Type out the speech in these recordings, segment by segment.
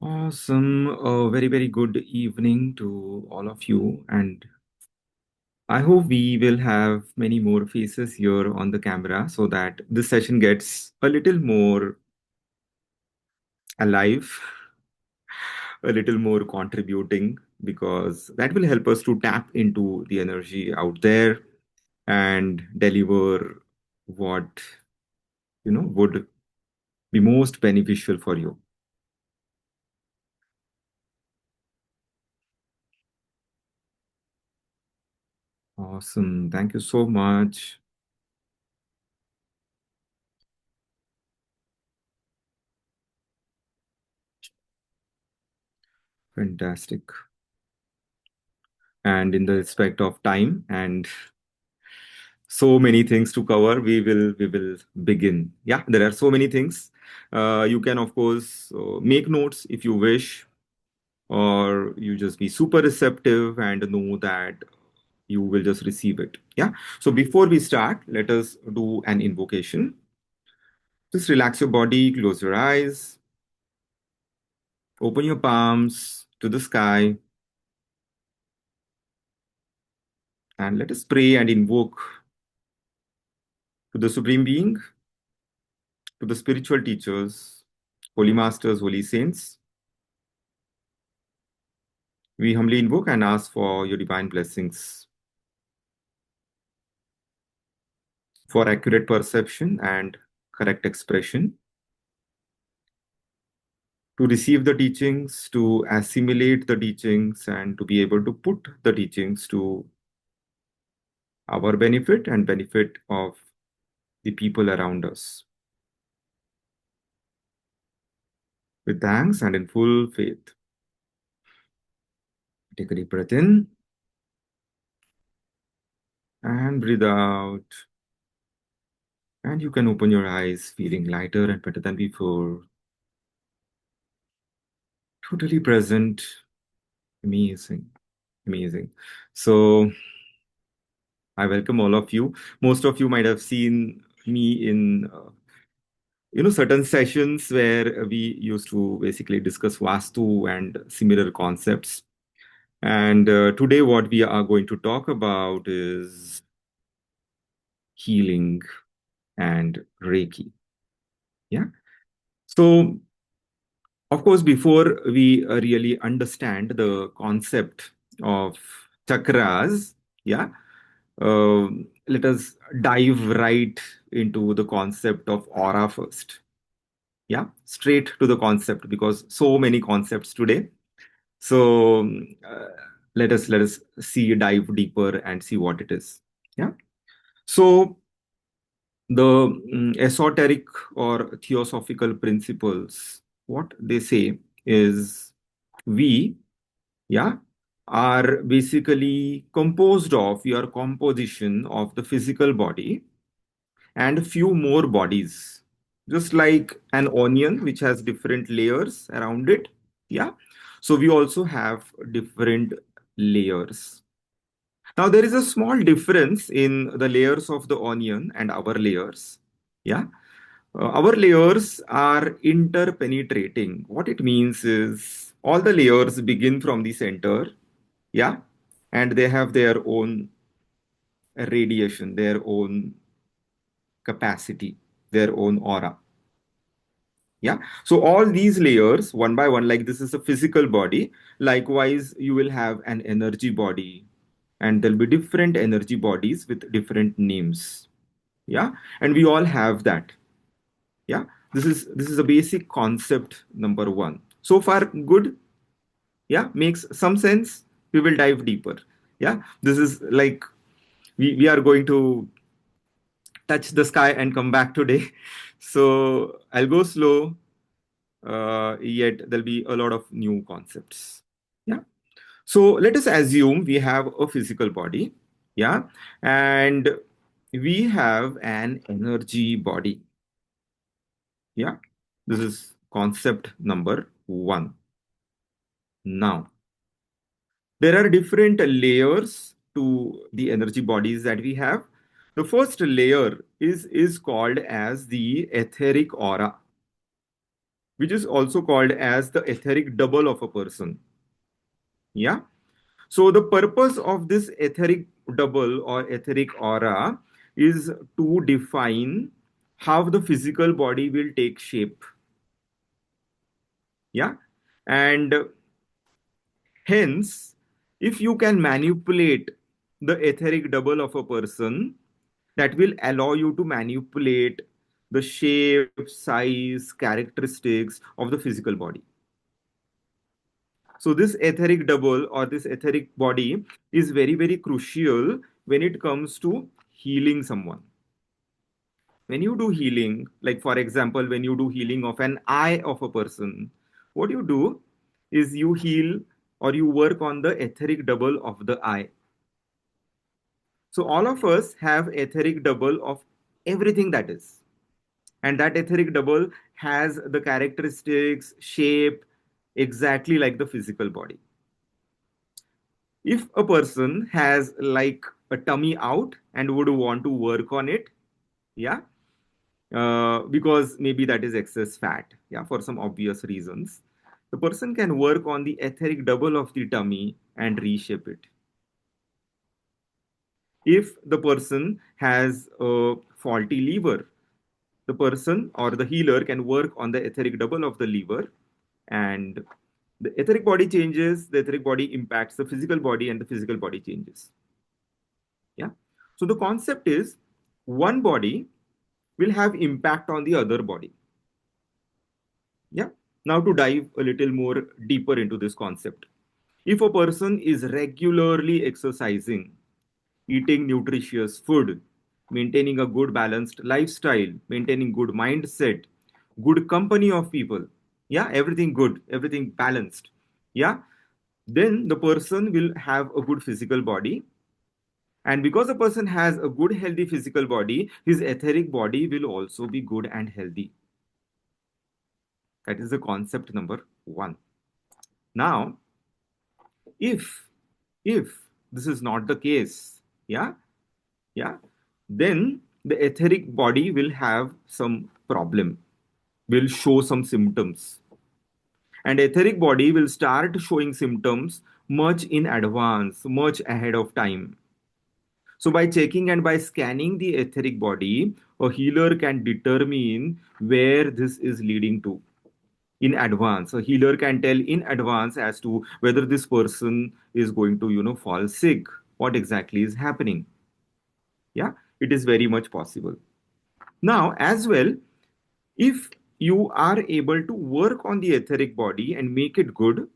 Awesome. A very, very good evening to all of you. And I hope we will have many more faces here on the camera so that this session gets a little more alive, a little more contributing, because that will help us to tap into the energy out there and deliver what, would be most beneficial for you. Awesome. Thank you so much. Fantastic. And in the respect of time and so many things to cover, we will begin. Yeah, there are so many things. You can of course make notes if you wish, or you just be super receptive and know that you will just receive it. Yeah. So before we start, let us do an invocation. Just relax your body, close your eyes, open your palms to the sky, and let us pray and invoke to the Supreme Being, to the spiritual teachers, holy masters, holy saints. We humbly invoke and ask for your divine blessings for accurate perception and correct expression, to receive the teachings, to assimilate the teachings, and to be able to put the teachings to our benefit and benefit of the people around us. With thanks and in full faith. Take a deep breath in and breathe out. And you can open your eyes feeling lighter and better than before. Totally present. Amazing. Amazing. So I welcome all of you. Most of you might have seen me in certain sessions where we used to basically discuss Vastu and similar concepts. And today, what we are going to talk about is healing and Reiki. Yeah. So, of course, before we really understand the concept of chakras, yeah, let us dive right into the concept of aura first. Yeah, straight to the concept because so many concepts today. So let us see dive deeper and see what it is. Yeah. So the esoteric or theosophical principles, what they say is we, yeah, are basically composed of your composition of the physical body and a few more bodies, just like an onion which has different layers around it. Yeah. So we also have different layers. Now there is a small difference in the layers of the onion and our layers. Yeah. Our layers are interpenetrating. What it means is all the layers begin from the center. Yeah. And they have their own radiation, their own capacity, their own aura. Yeah. So all these layers, one by one, like this is a physical body. Likewise, you will have an energy body, and there'll be different energy bodies with different names. Yeah. And we all have that. Yeah. This is a basic concept number one. So far, good. Yeah. Makes some sense. We will dive deeper. Yeah. This is like we are going to touch the sky and come back today. So I'll go slow, yet there'll be a lot of new concepts. Yeah. So let us assume we have a physical body. Yeah. And we have an energy body. Yeah. This is concept number one. Now, there are different layers to the energy bodies that we have. The first layer is called as the etheric aura. which is also called as the etheric double of a person. Yeah. So the purpose of this etheric double or etheric aura is to define how the physical body will take shape. Yeah. And hence, if you can manipulate the etheric double of a person, that will allow you to manipulate the shape, size, characteristics of the physical body. So, this etheric double or this etheric body is very, very crucial when it comes to healing someone. When you do healing, like for example, when you do healing of an eye of a person, what you do is you heal or you work on the etheric double of the eye. So, all of us have etheric double of everything that is. And that etheric double has the characteristics, shape, exactly like the physical body. If a person has like a tummy out and would want to work on it, yeah, because maybe that is excess fat, yeah, for some obvious reasons, the person can work on the etheric double of the tummy and reshape it. If the person has a faulty liver, the person or the healer can work on the etheric double of the liver, and the etheric body changes, the etheric body impacts the physical body, and the physical body changes. Yeah. So the concept is one body will have impact on the other body. Yeah. Now to dive a little more deeper into this concept. If a person is regularly exercising, eating nutritious food, maintaining a good balanced lifestyle, maintaining good mindset, good company of people, yeah, everything good, everything balanced, yeah, then the person will have a good physical body. And because a person has a good, healthy physical body, his etheric body will also be good and healthy. That is the concept number one. Now, if if this is not the case, yeah, yeah, then the etheric body will have some problem, will show some symptoms. And etheric body will start showing symptoms much in advance, much ahead of time. So, by checking and by scanning the etheric body, a healer can determine where this is leading to in advance. A healer can tell in advance as to whether this person is going to, fall sick, what exactly is happening. Yeah, it is very much possible. Now, as well, if you are able to work on the etheric body and make it good,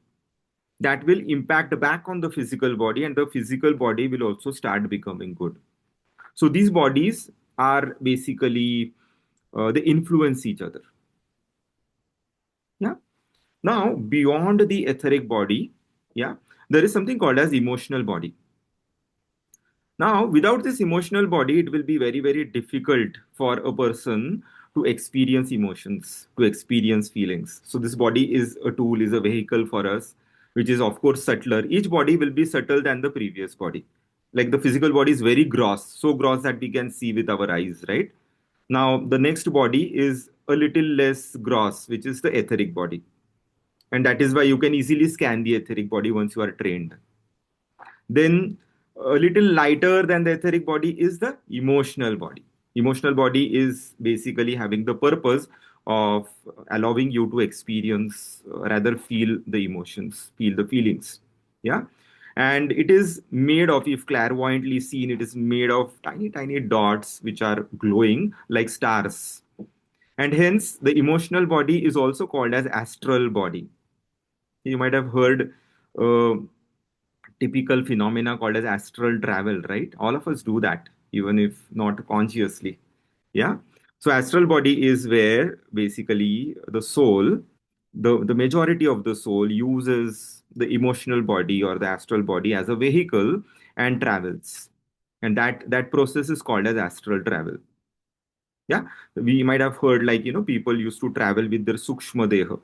that will impact back on the physical body, and the physical body will also start becoming good. So these bodies are basically they influence each other. Yeah. Now beyond the etheric body, yeah, there is something called as emotional body. Now without this emotional body, it will be very very difficult for a person to experience emotions, to experience feelings. So this body is a tool, is a vehicle for us, which is of course subtler. Each body will be subtle than the previous body. Like the physical body is very gross, so gross that we can see with our eyes, right? Now, the next body is a little less gross, which is the etheric body. And that is why you can easily scan the etheric body once you are trained. Then, a little lighter than the etheric body is the emotional body. Emotional body is basically having the purpose of allowing you to experience, rather feel the emotions, feel the feelings. Yeah. And it is made of, if clairvoyantly seen, it is made of tiny, tiny dots which are glowing like stars. And hence, the emotional body is also called as astral body. You might have heard uh, typical phenomena called as astral travel, right? All of us do that, even if not consciously. Yeah. So astral body is where basically the soul, the majority of the soul uses the emotional body or the astral body as a vehicle and travels. And that process is called as astral travel. Yeah. We might have heard like, people used to travel with their sukshma deha.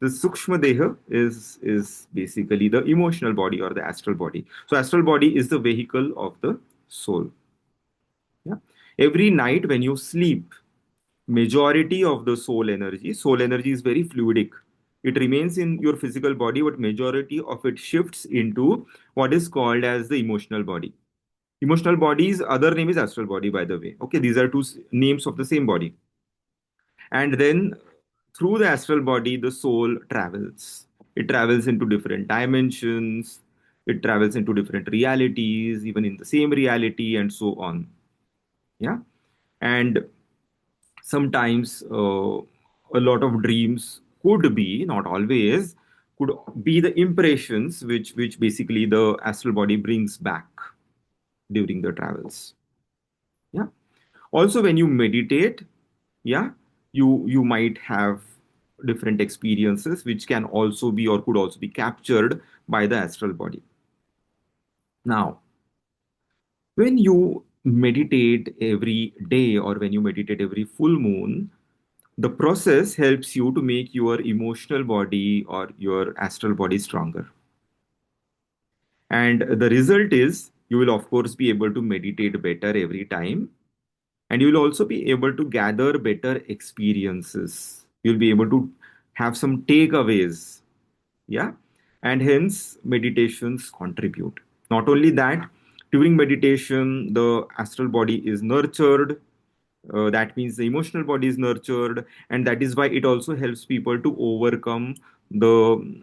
The sukshma deha is basically the emotional body or the astral body. So astral body is the vehicle of the soul. Yeah. Every night when you sleep, majority of the soul energy is very fluidic. It remains in your physical body, but majority of it shifts into what is called as the emotional body. Emotional body's other name is astral body, by the way. Okay, these are two names of the same body. And then through the astral body, the soul travels. It travels into different dimensions, it travels into different realities, even in the same reality, and so on. Yeah. And sometimes a lot of dreams could be, not always, could be the impressions which basically the astral body brings back during the travels. Yeah. Also, when you meditate, yeah, you might have different experiences which can also be or could also be captured by the astral body. Now, when you meditate every day or when you meditate every full moon, the process helps you to make your emotional body or your astral body stronger. And the result is you will, of course, be able to meditate better every time. And you will also be able to gather better experiences. You'll be able to have some takeaways. Yeah. And hence, meditations contribute. Not only that, during meditation, the astral body is nurtured. That means the emotional body is nurtured, and that is why it also helps people to overcome the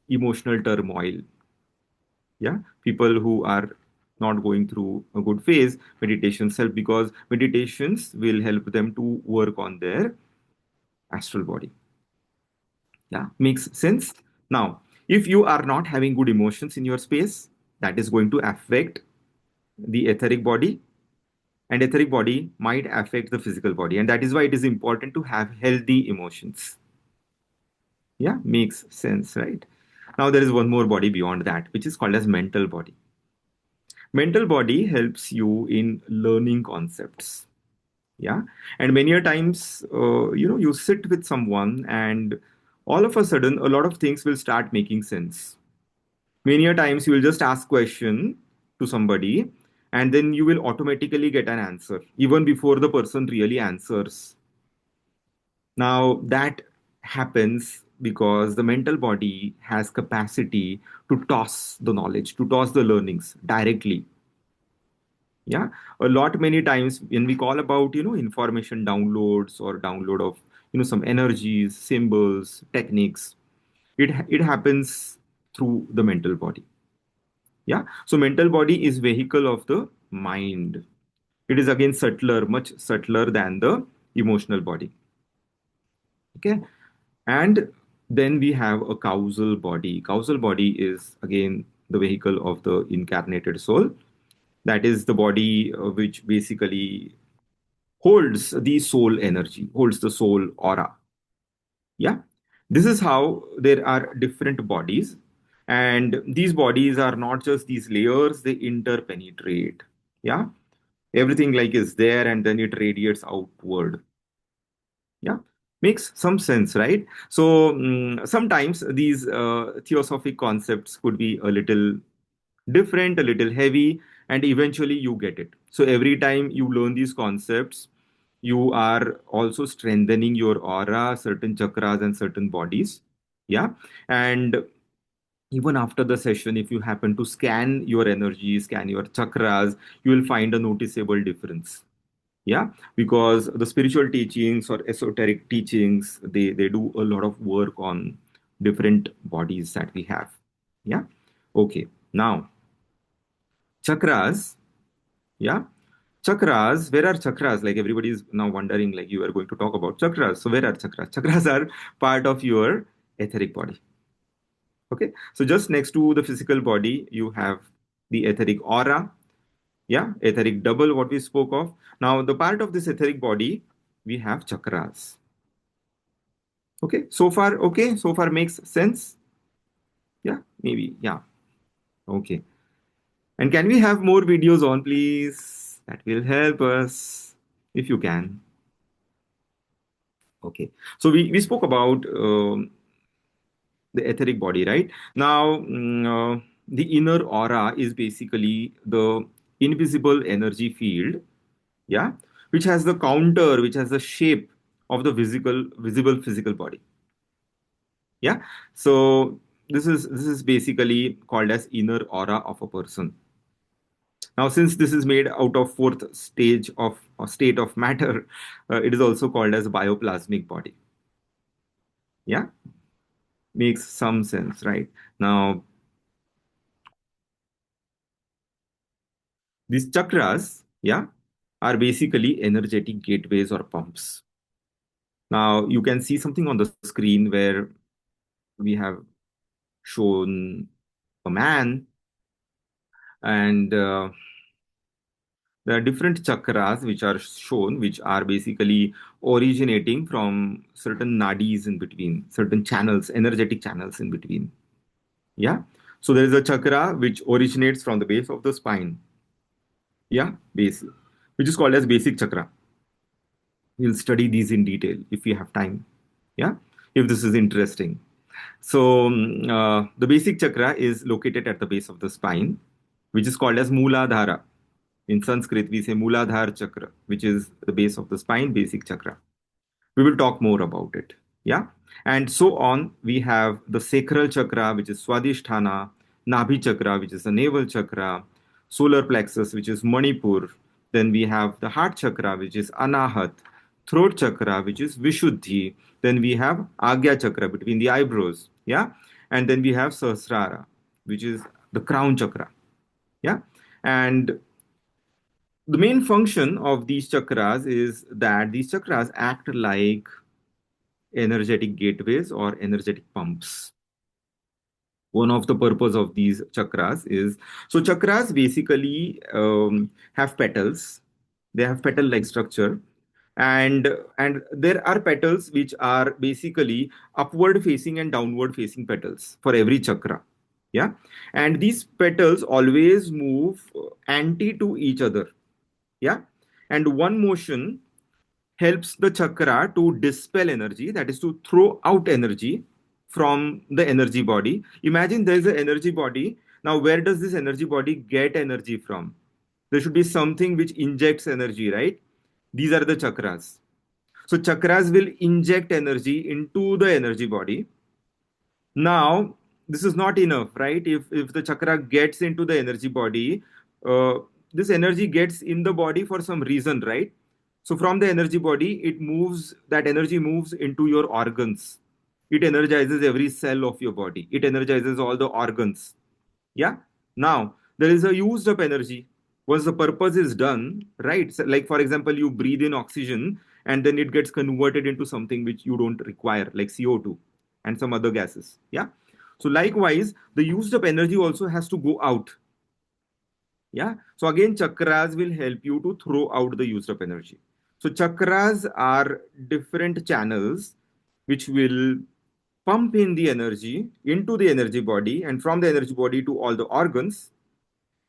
emotional turmoil. Yeah, people who are not going through a good phase, meditations help because meditations will help them to work on their astral body. Yeah, makes sense. Now, if you are not having good emotions in your space, that is going to affect the etheric body, and etheric body might affect the physical body, and that is why it is important to have healthy emotions. Yeah, makes sense, right? Now there is one more body beyond that, which is called as mental body. Mental body helps you in learning concepts. Yeah, and many a times, you sit with someone, and all of a sudden, a lot of things will start making sense. Many a times, you will just ask question to somebody, and then you will automatically get an answer even before the person really answers. Now that happens because the mental body has capacity to toss the knowledge, to toss the learnings directly. Yeah, a lot many times when we call about information downloads or download of some energies, symbols, techniques, it happens through the mental body. Yeah, so mental body is vehicle of the mind. It is again subtler, much subtler than the emotional body. Okay. And then we have a causal body. Causal body is again the vehicle of the incarnated soul. That is the body which basically holds the soul energy, holds the soul aura. Yeah. This is how there are different bodies. And these bodies are not just these layers, they interpenetrate. Yeah. Everything like is there and then it radiates outward. Yeah, makes some sense, right? So sometimes these theosophic concepts could be a little different, a little heavy, and eventually you get it. So every time you learn these concepts, you are also strengthening your aura, certain chakras, and certain bodies. Yeah, and even after the session, if you happen to scan your energy, scan your chakras, you will find a noticeable difference. Yeah, because the spiritual teachings or esoteric teachings, they do a lot of work on different bodies that we have. Yeah. Okay, now chakras. Yeah, chakras, where are chakras? Like everybody is now wondering, like you are going to talk about chakras, so where are chakras? Chakras are part of your etheric body. Okay, so just next to the physical body you have the etheric aura. Yeah, etheric double, what we spoke of. Now, the part of this etheric body, we have chakras. Okay, so far makes sense. Yeah, maybe, yeah. Okay. And can we have more videos on, please? That will help us if you can. Okay. So we spoke about the etheric body, right? Now, the inner aura is basically the invisible energy field, yeah, which has the counter, which has the shape of the visible physical body. Yeah. So this is basically called as inner aura of a person. Now, since this is made out of fourth stage of or state of matter, it is also called as bioplasmic body. Yeah, makes some sense, right? Now, these chakras, yeah, are basically energetic gateways or pumps. Now, you can see something on the screen where we have shown a man, and there are different chakras which are shown, which are basically originating from certain nadis in between, certain channels, energetic channels in between. Yeah. So there is a chakra which originates from the base of the spine. Yeah, base, which is called as basic chakra. We'll study these in detail if we have time. Yeah, if this is interesting. So the basic chakra is located at the base of the spine, which is called as Mooladhara. In Sanskrit, we say Mooladhara chakra, which is the base of the spine, basic chakra. We will talk more about it. Yeah. And so on. We have the sacral chakra, which is Swadhisthana, Nabhi chakra, which is the navel chakra, solar plexus, which is Manipur. Then we have the heart chakra, which is Anahat, throat chakra, which is Vishuddhi. Then we have Agya chakra between the eyebrows. Yeah. And then we have Sahasrara, which is the crown chakra. Yeah. And the main function of these chakras is that these chakras act like energetic gateways or energetic pumps. One of the purpose of these chakras is, so chakras basically have petals. They have petal like structure, and there are petals which are basically upward facing and downward facing petals for every chakra. Yeah. And these petals always move anti to each other. Yeah. And one motion helps the chakra to dispel energy, that is to throw out energy from the energy body. Imagine there is an energy body. Now, where does this energy body get energy from? There should be something which injects energy, right? These are the chakras. So, chakras will inject energy into the energy body. Now, this is not enough, right? If the chakra gets into the energy body, uh, this energy gets in the body for some reason, right? So from the energy body, that energy moves into your organs. It energizes every cell of your body. It energizes all the organs. Yeah. Now, there is a used up energy. Once the purpose is done, right? So like, for example, you breathe in oxygen and then it gets converted into something which you don't require, like CO2 and some other gases. Yeah. So, likewise, the used up energy also has to go out. Yeah. So, again, chakras will help you to throw out the used up energy. So, chakras are different channels which will pump in the energy into the energy body and from the energy body to all the organs.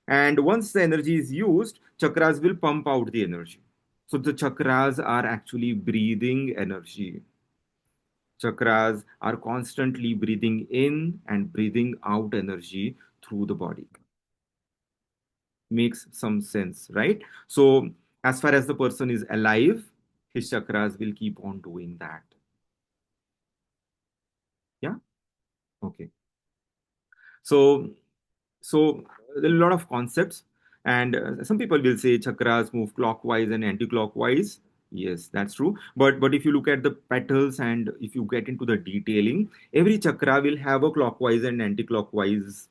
And once the energy is used, chakras will pump out the energy. So the chakras are actually breathing energy. Chakras are constantly breathing in and breathing out energy through the body. Makes some sense, right? So, as far as the person is alive, his chakras will keep on doing that. Yeah. Okay. So, so there are a lot of concepts, and some people will say chakras move clockwise and anti-clockwise. Yes, that's true. But if you look at the petals and if you get into the detailing, every chakra will have a clockwise and anti-clockwise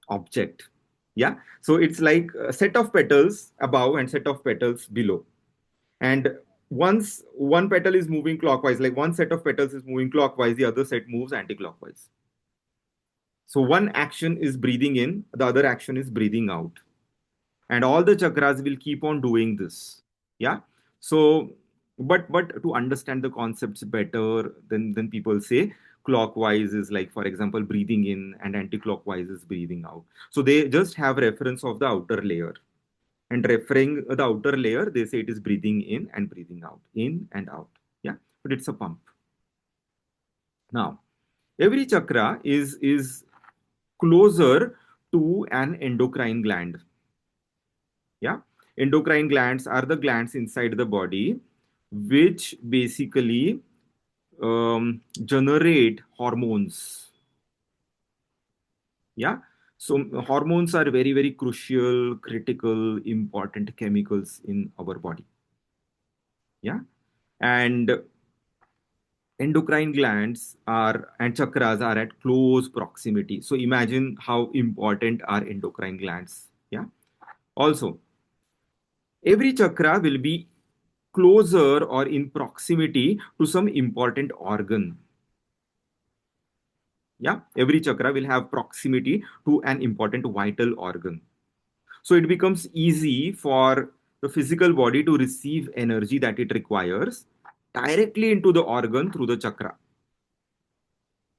object. Yeah. So it's like a set of petals above and set of petals below. And once one petal is moving clockwise, like one set of petals is moving clockwise, the other set moves anti-clockwise. So one action is breathing in, the other action is breathing out. And all the chakras will keep on doing this. Yeah. So, but to understand the concepts better, then people say clockwise is like, for example, breathing in, and anti-clockwise is breathing out. So they just have reference of the outer layer. And referring the outer layer, they say it is breathing in and out. Yeah. But it's a pump. Now, every chakra is closer to an endocrine gland. Yeah. Endocrine glands are the glands inside the body which basically generate hormones. Yeah. So hormones are very, very crucial, critical, important chemicals in our body. Yeah. And endocrine glands are and chakras are at close proximity. So imagine how important are endocrine glands. Yeah. Also, every chakra will be closer or in proximity to some important organ. Yeah. Every chakra will have proximity to an important vital organ. So it becomes easy for the physical body to receive energy that it requires directly into the organ through the chakra.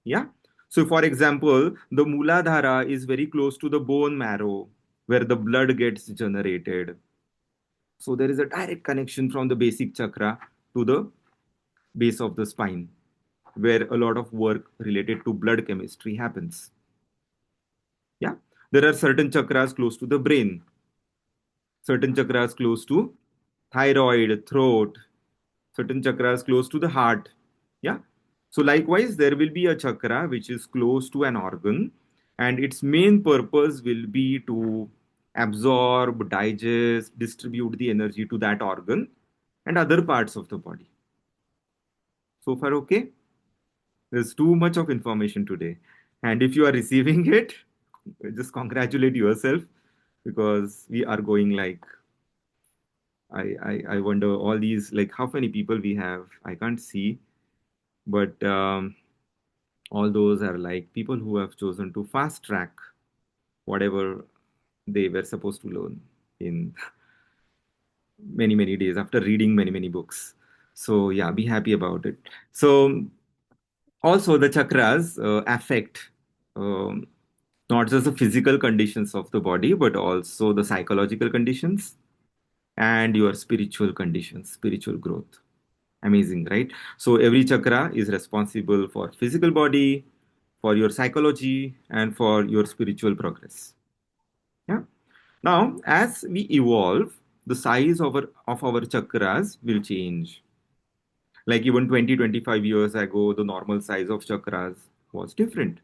Yeah. So, for example, the Muladhara is very close to the bone marrow where the blood gets generated. So, there is a direct connection from the basic chakra to the base of the spine where a lot of work related to blood chemistry happens. Yeah. There are certain chakras close to the brain, certain chakras close to thyroid, throat, certain chakras close to the heart. Yeah. So, likewise, there will be a chakra which is close to an organ, and its main purpose will be to absorb, digest, distribute the energy to that organ and other parts of the body. So far, okay? There's too much of information today. And if you are receiving it, just congratulate yourself because we are going like I wonder all these like how many people we have. I can't see, but all those are like people who have chosen to fast track whatever they were supposed to learn in many days after reading many books. So yeah, be happy about it. So also the chakras affect um, not just the physical conditions of the body but also the psychological conditions and your spiritual conditions, spiritual growth. Amazing, right? So every chakra is responsible for physical body, for your psychology, and for your spiritual progress. Yeah. Now, as we evolve, the size of our chakras will change. Like even 20-25 years ago, the normal size of chakras was different.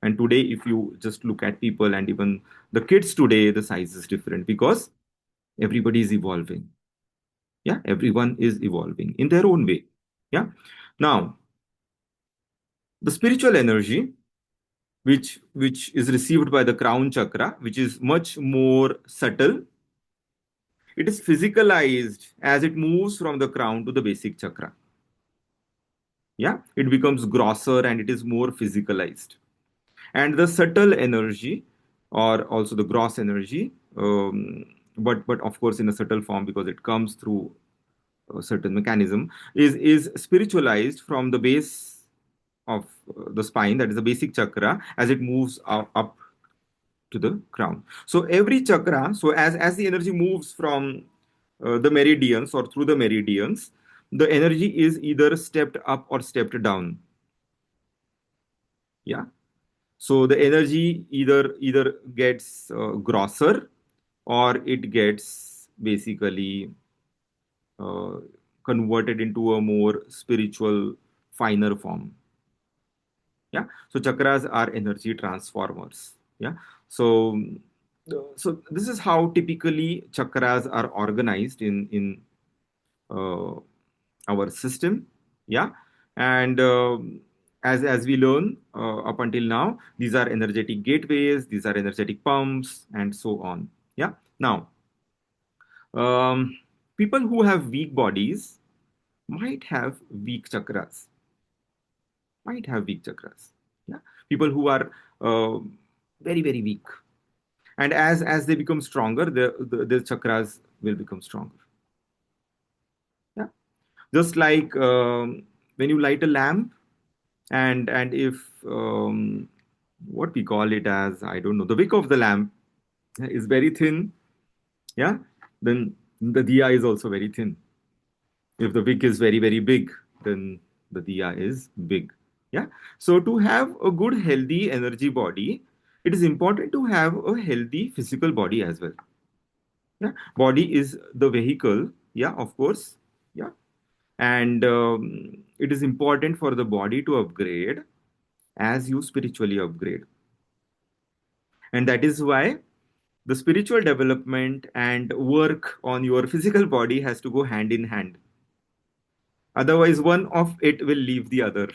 And today, if you just look at people and even the kids today, the size is different because everybody is evolving. Yeah, everyone is evolving in their own way. Yeah. Now, the spiritual energy which is received by the crown chakra, which is much more subtle, it is physicalized as it moves from the crown to the basic chakra. Yeah, it becomes grosser and it is more physicalized. And the subtle energy, or also the gross energy, but of course in a subtle form because it comes through a certain mechanism, is spiritualized from the base of the spine, that is the basic chakra, as it moves up to the crown. So every chakra, so as the energy moves from the meridians or through the meridians, the energy is either stepped up or stepped down. Yeah. So the energy either gets grosser or it gets basically uh, converted into a more spiritual, finer form. Yeah. So chakras are energy transformers. Yeah. So so this is how typically chakras are organized in uh, our system. Yeah. And as we learn up until now, these are energetic gateways, these are energetic pumps, and so on. Yeah. Now, um, people who have weak bodies might have weak chakras, might have weak chakras. Yeah. People who are uh, very weak, and as they become stronger, the chakras will become stronger. Yeah. Just like when you light a lamp, and if what we call it as, I don't know, the wick of the lamp is very thin, yeah, then the diya is also very thin. If the wick is very big, then the diya is big. Yeah. So to have a good healthy energy body, it is important to have a healthy physical body as well. Yeah. Body is the vehicle, yeah, of course. Yeah. And it is important for the body to upgrade as you spiritually upgrade. And that is why the spiritual development and work on your physical body has to go hand in hand. Otherwise, one of it will leave the other.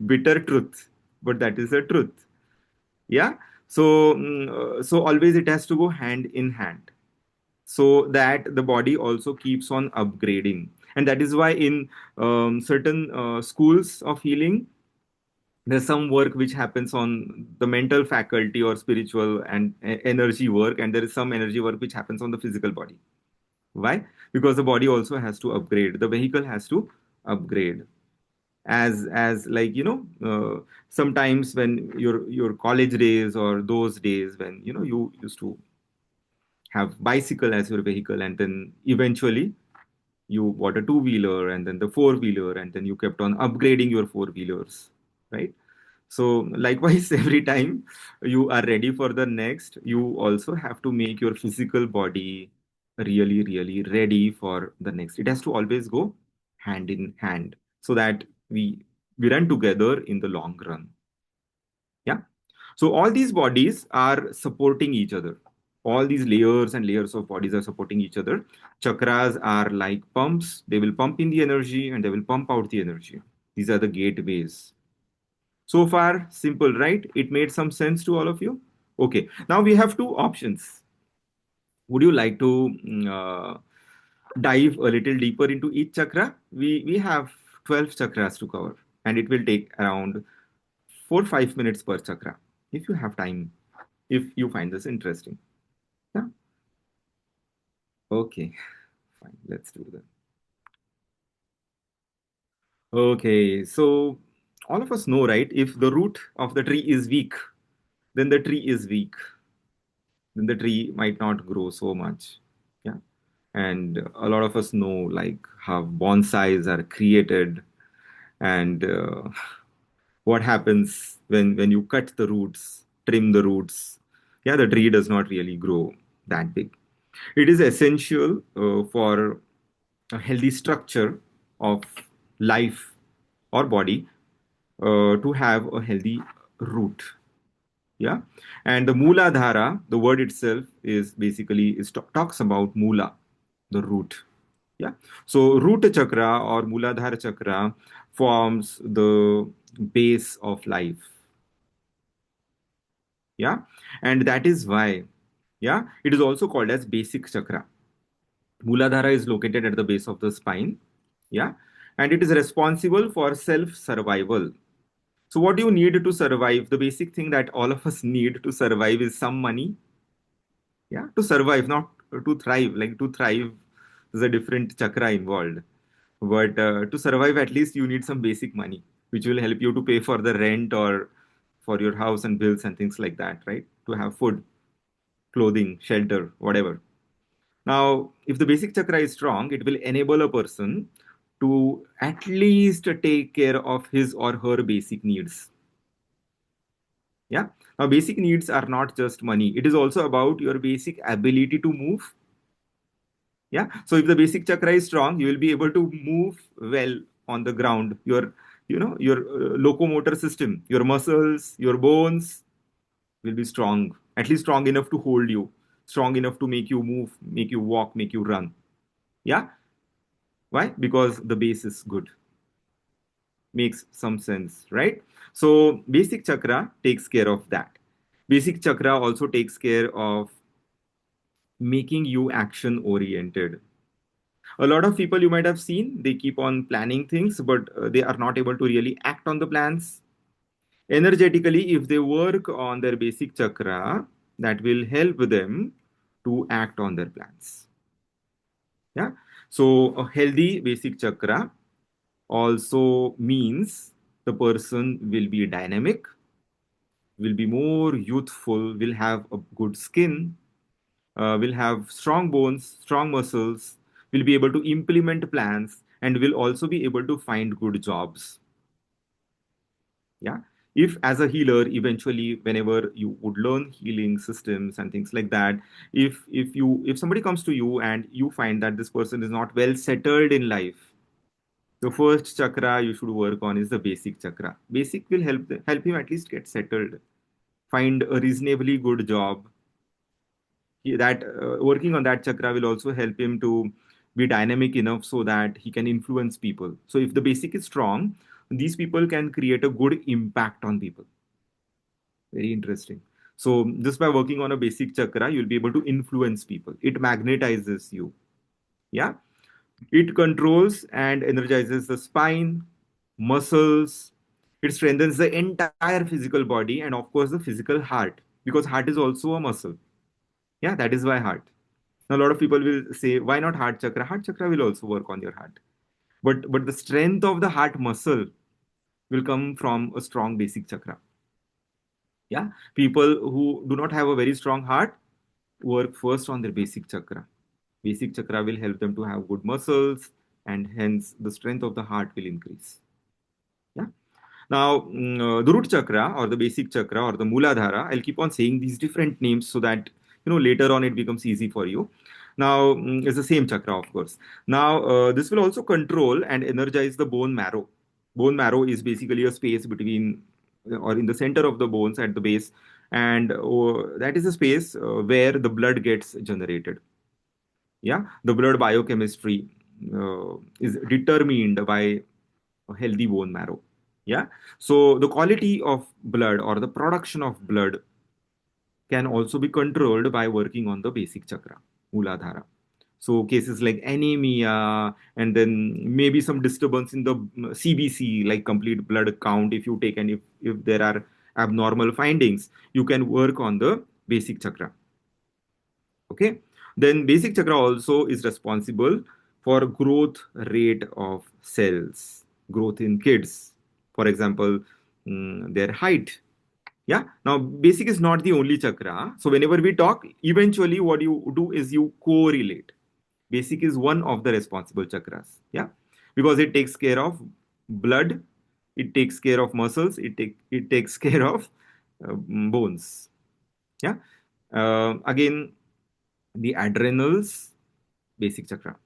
Bitter truth, but that is the truth. Yeah. So, so always it has to go hand in hand, so that the body also keeps on upgrading. And that is why in certain schools of healing, there's some work which happens on the mental faculty or spiritual and energy work, and there is some energy work which happens on the physical body. Why? Because the body also has to upgrade, the vehicle has to upgrade. As like, sometimes when your college days, or those days when you used to have bicycle as your vehicle, and then eventually you bought a two-wheeler, and then the four-wheeler, and then you kept on upgrading your four-wheelers, right? So likewise, every time you are ready for the next, you also have to make your physical body really, really ready for the next. It has to always go hand in hand, so that we run together in the long run. Yeah. So all these bodies are supporting each other. All these layers and layers of bodies are supporting each other. Chakras are like pumps. They will pump in the energy and they will pump out the energy. These are the gateways. So far, simple, right? It made some sense to all of you? Okay. Now we have two options. Would you like to dive a little deeper into each chakra? We have 12 chakras to cover, and it will take around 4 5 minutes per chakra, if you have time, if you find this interesting. Yeah. Okay. Fine. Let's do that. Okay. So all of us know, right? If the root of the tree is weak, then the tree is weak. Then the tree might not grow so much. Yeah. And a lot of us know like how bonsais are created, and what happens when you cut the roots, trim the roots. Yeah, the tree does not really grow that big. It is essential for a healthy structure of life or body to have a healthy root. Yeah. And the mula dhara, the word itself is basically talks about mula, the root. Yeah. So root chakra or muladhara chakra forms the base of life. Yeah. And that is why, yeah, it is also called as basic chakra. Muladhara is located at the base of the spine. Yeah. And it is responsible for self survival. So, what do you need to survive? The basic thing that all of us need to survive is some money. Yeah. To survive, not to thrive. Like to thrive, there's a different chakra involved. But to survive, at least you need some basic money, which will help you to pay for the rent or for your house and bills and things like that, right? To have food, clothing, shelter, whatever. Now, if the basic chakra is strong, it will enable a person to at least take care of his or her basic needs. Yeah. Now, basic needs are not just money, it is also about your basic ability to move. Yeah. So, if the basic chakra is strong, you will be able to move well on the ground. Your locomotor system, your muscles, your bones will be strong, at least strong enough to hold you, strong enough to make you move, make you walk, make you run. Yeah. Why? Because the base is good. Makes some sense, right? So basic chakra takes care of that. Basic chakra also takes care of making you action oriented. A lot of people you might have seen, they keep on planning things, but they are not able to really act on the plans. Energetically, if they work on their basic chakra, that will help them to act on their plans. Yeah. So a healthy basic chakra also means the person will be dynamic, will be more youthful, will have a good skin, will have strong bones, strong muscles, will be able to implement plans, and will also be able to find good jobs. Yeah. If as a healer, eventually whenever you would learn healing systems and things like that, if somebody comes to you and you find that this person is not well settled in life, the first chakra you should work on is the basic chakra. Basic will help him at least get settled, find a reasonably good job. That working on that chakra will also help him to be dynamic enough so that he can influence people. So if the basic is strong, these people can create a good impact on people. Very interesting. So just by working on a basic chakra, you'll be able to influence people. It magnetizes you. Yeah. It controls and energizes the spine, muscles. It strengthens the entire physical body and, of course, the physical heart, because heart is also a muscle. Yeah, that is why heart. Now, a lot of people will say, why not heart chakra? Heart chakra will also work on your heart. But the strength of the heart muscle will come from a strong basic chakra. Yeah. People who do not have a very strong heart work first on their basic chakra. Basic chakra will help them to have good muscles, and hence the strength of the heart will increase. Yeah. Now, the root chakra or the basic chakra or the Muladhara, I'll keep on saying these different names so that later on it becomes easy for you. Now, it's the same chakra, of course. Now, this will also control and energize the bone marrow. Bone marrow is basically a space between or in the center of the bones at the base, and that is a space where the blood gets generated. Yeah, the blood biochemistry is determined by a healthy bone marrow. Yeah. So the quality of blood or the production of blood can also be controlled by working on the basic chakra, Muladhara. So cases like anemia and then maybe some disturbance in the CBC, like complete blood count, if you take, and if there are abnormal findings, you can work on the basic chakra. Okay. Then basic chakra also is responsible for growth rate of cells, growth in kids. For example, their height. Yeah. Now, basic is not the only chakra. So whenever we talk, eventually what you do is you correlate. Basic is one of the responsible chakras. Yeah. Because it takes care of blood, it takes care of muscles, it takes care of bones. Yeah. Again, the adrenals, basic chakra,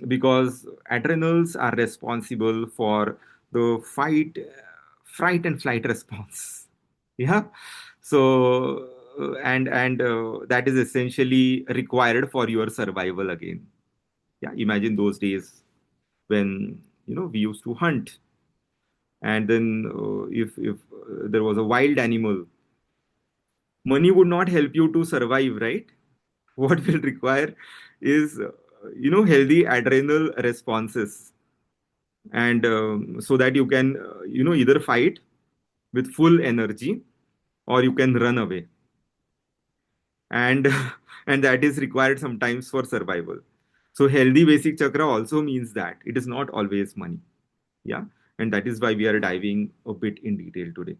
because adrenals are responsible for the fright and flight response. Yeah. So and that is essentially required for your survival again. Yeah, imagine those days when we used to hunt, and then if there was a wild animal, money would not help you to survive, right? What will require is healthy adrenal responses, and so that you can either fight with full energy or you can run away, and and that is required sometimes for survival. So healthy basic chakra also means that it is not always money. Yeah. And that is why we are diving a bit in detail today.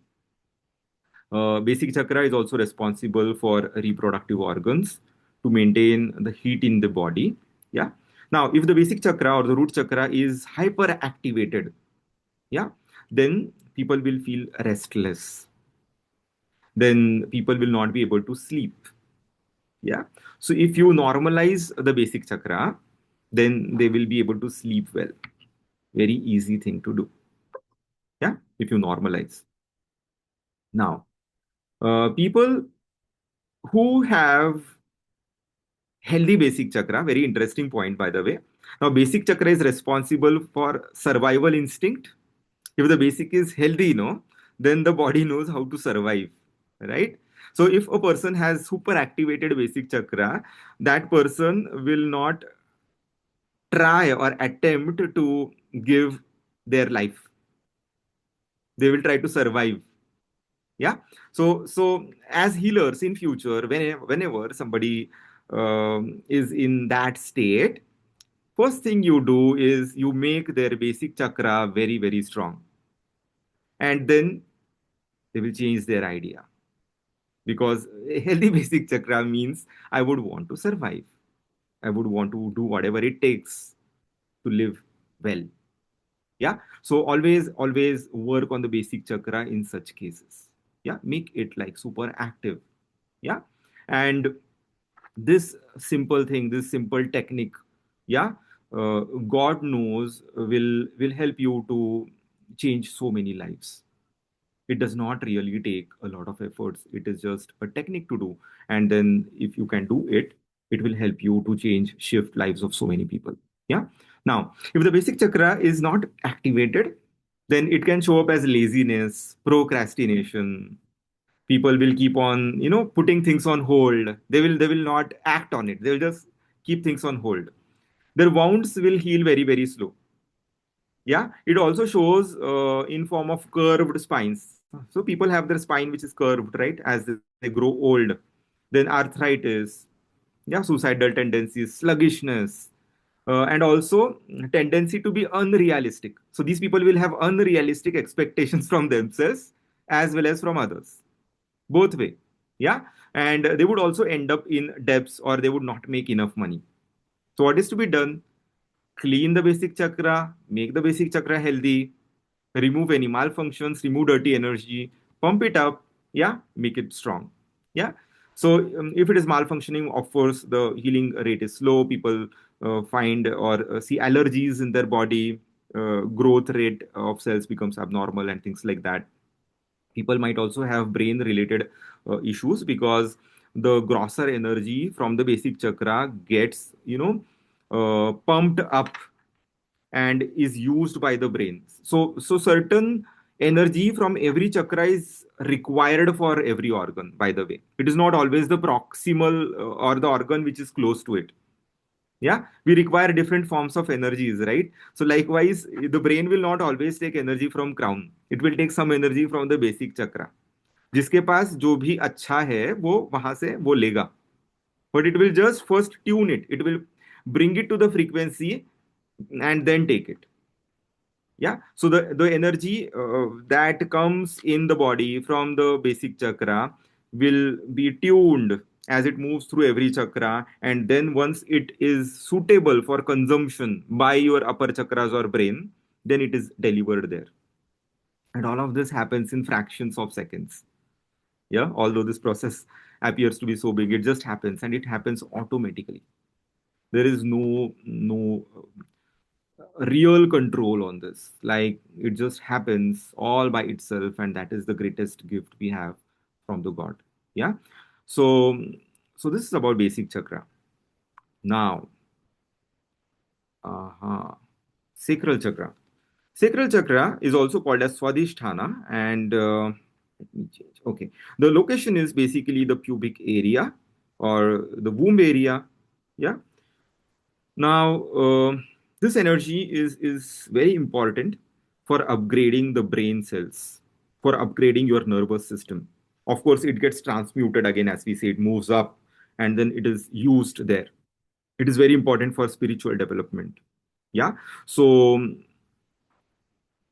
Basic chakra is also responsible for reproductive organs to maintain the heat in the body. Yeah. Now, if the basic chakra or the root chakra is hyperactivated, yeah, then people will feel restless. Then people will not be able to sleep. Yeah. So if you normalize the basic chakra, then they will be able to sleep well. Very easy thing to do. Yeah. If you normalize. Now, people who have healthy basic chakra, very interesting point, by the way. Now, basic chakra is responsible for survival instinct. If the basic is healthy, then the body knows how to survive, right? So, if a person has super activated basic chakra, that person will not try or attempt to give their life. They will try to survive. Yeah. So as healers in future, whenever somebody is in that state, first thing you do is you make their basic chakra very, very strong. And then they will change their idea. Because a healthy basic chakra means I would want to survive. I would want to do whatever it takes to live well. Yeah. So always work on the basic chakra in such cases. Yeah. Make it like super active. Yeah. And this simple thing, this simple technique, yeah, God knows will help you to change so many lives. It does not really take a lot of efforts. It is just a technique to do. And then if you can do it, it will help you to change, shift lives of so many people. Yeah. Now, if the basic chakra is not activated, then it can show up as laziness, procrastination. People will keep on, putting things on hold. They will not act on it. They will just keep things on hold. Their wounds will heal very, very slow. Yeah, it also shows in form of curved spines. So people have their spine which is curved, right, as they grow old. Then arthritis, yeah, suicidal tendencies, sluggishness, and also tendency to be unrealistic. So these people will have unrealistic expectations from themselves as well as from others, both way. Yeah, and they would also end up in debts or they would not make enough money. So what is to be done? Clean the basic chakra, make the basic chakra healthy, remove any malfunctions, remove dirty energy, pump it up, yeah, make it strong. Yeah. So if it is malfunctioning, of course, the healing rate is slow. People find or see allergies in their body, growth rate of cells becomes abnormal, and things like that. People might also have brain related issues because the grosser energy from the basic chakra gets, pumped up and is used by the brain. So certain energy from every chakra is required for every organ, by the way. It is not always the proximal or the organ which is close to it. Yeah, we require different forms of energies, right? So likewise, the brain will not always take energy from crown. It will take some energy from the basic chakra. जिसके पास जो भी अच्छा है वो वहां से वो लेगा, but it will just first tune it. It will bring it to the frequency and then take it. Yeah. So the energy that comes in the body from the basic chakra will be tuned as it moves through every chakra, and then once it is suitable for consumption by your upper chakras or brain, then it is delivered there. And all of this happens in fractions of seconds. Yeah, although this process appears to be so big, it just happens, and it happens automatically. There is no real control on this. Like, it just happens all by itself, and that is the greatest gift we have from the God. Yeah. So this is about basic chakra. Now, sacral chakra. Sacral chakra is also called as Swadhisthana, and let me change. Okay, the location is basically the pubic area or the womb area. Yeah. Now, this energy is very important for upgrading the brain cells, for upgrading your nervous system. Of course, it gets transmuted again, as we say, it moves up, and then it is used there. It is very important for spiritual development. Yeah. So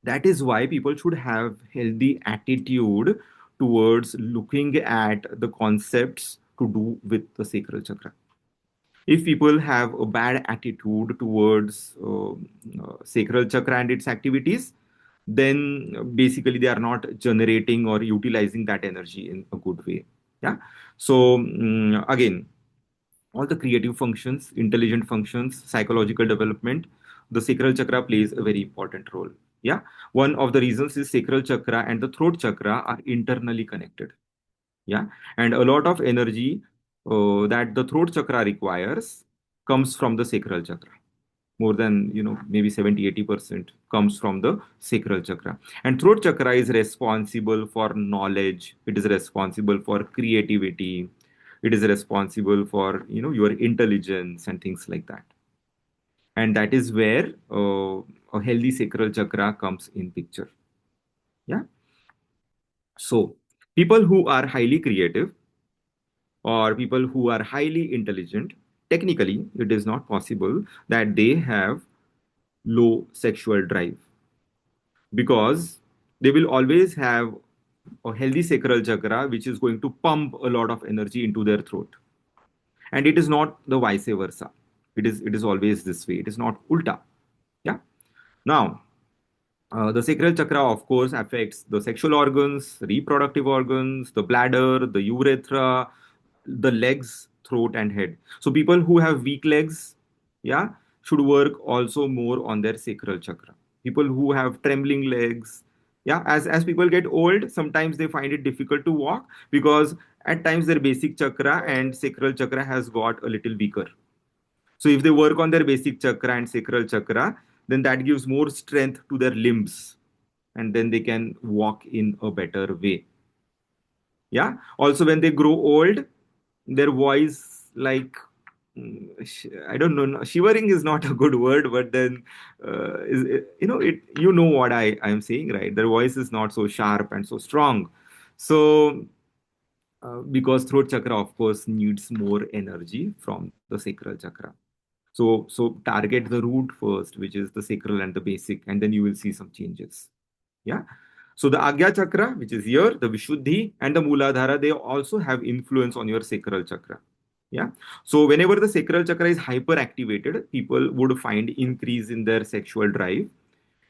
that is why people should have healthy attitude towards looking at the concepts to do with the sacral chakra. If people have a bad attitude towards sacral chakra and its activities, then basically they are not generating or utilizing that energy in a good way. Yeah. So again, all the creative functions, intelligent functions, psychological development, the sacral chakra plays a very important role. Yeah. One of the reasons is sacral chakra and the throat chakra are internally connected. Yeah. And a lot of energy that the throat chakra requires comes from the sacral chakra. More than, maybe 70-80% comes from the sacral chakra. And throat chakra is responsible for knowledge. It is responsible for creativity. It is responsible for, your intelligence and things like that. And that is where a healthy sacral chakra comes in picture. Yeah. So people who are highly creative or people who are highly intelligent, technically, it is not possible that they have low sexual drive because they will always have a healthy sacral chakra which is going to pump a lot of energy into their throat. And it is not the vice versa. It is always this way. It is not ulta. Yeah. Now, The sacral chakra, of course, affects the sexual organs, reproductive organs, the bladder, the urethra, the legs, throat, and head. So people who have weak legs, yeah, should work also more on their sacral chakra. People who have trembling legs, yeah, as people get old, sometimes they find it difficult to walk because at times their basic chakra and sacral chakra has got a little weaker. So if they work on their basic chakra and sacral chakra, then that gives more strength to their limbs and then they can walk in a better way. Yeah. Also, when they grow old, their voice, like, I don't know, shivering is not a good word, but then, you know what I am saying, right? Their voice is not so sharp and so strong. So, because throat chakra, of course, needs more energy from the sacral chakra. So target the root first, which is the sacral and the basic, and then you will see some changes. Yeah. So the Agya chakra, which is here, the Vishuddhi and the Muladhara, they also have influence on your sacral chakra. Yeah. So whenever the sacral chakra is hyperactivated, people would find increase in their sexual drive.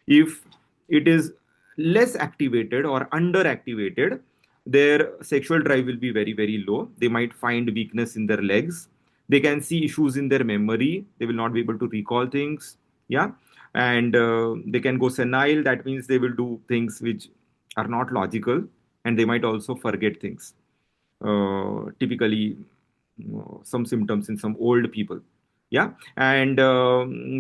If it is less activated or underactivated, their sexual drive will be very, very low. They might find weakness in their legs. They can see issues in their memory. They will not be able to recall things. Yeah. And they can go senile. That means they will do things which are not logical and they might also forget things. Typically, some symptoms in some old people. Yeah. And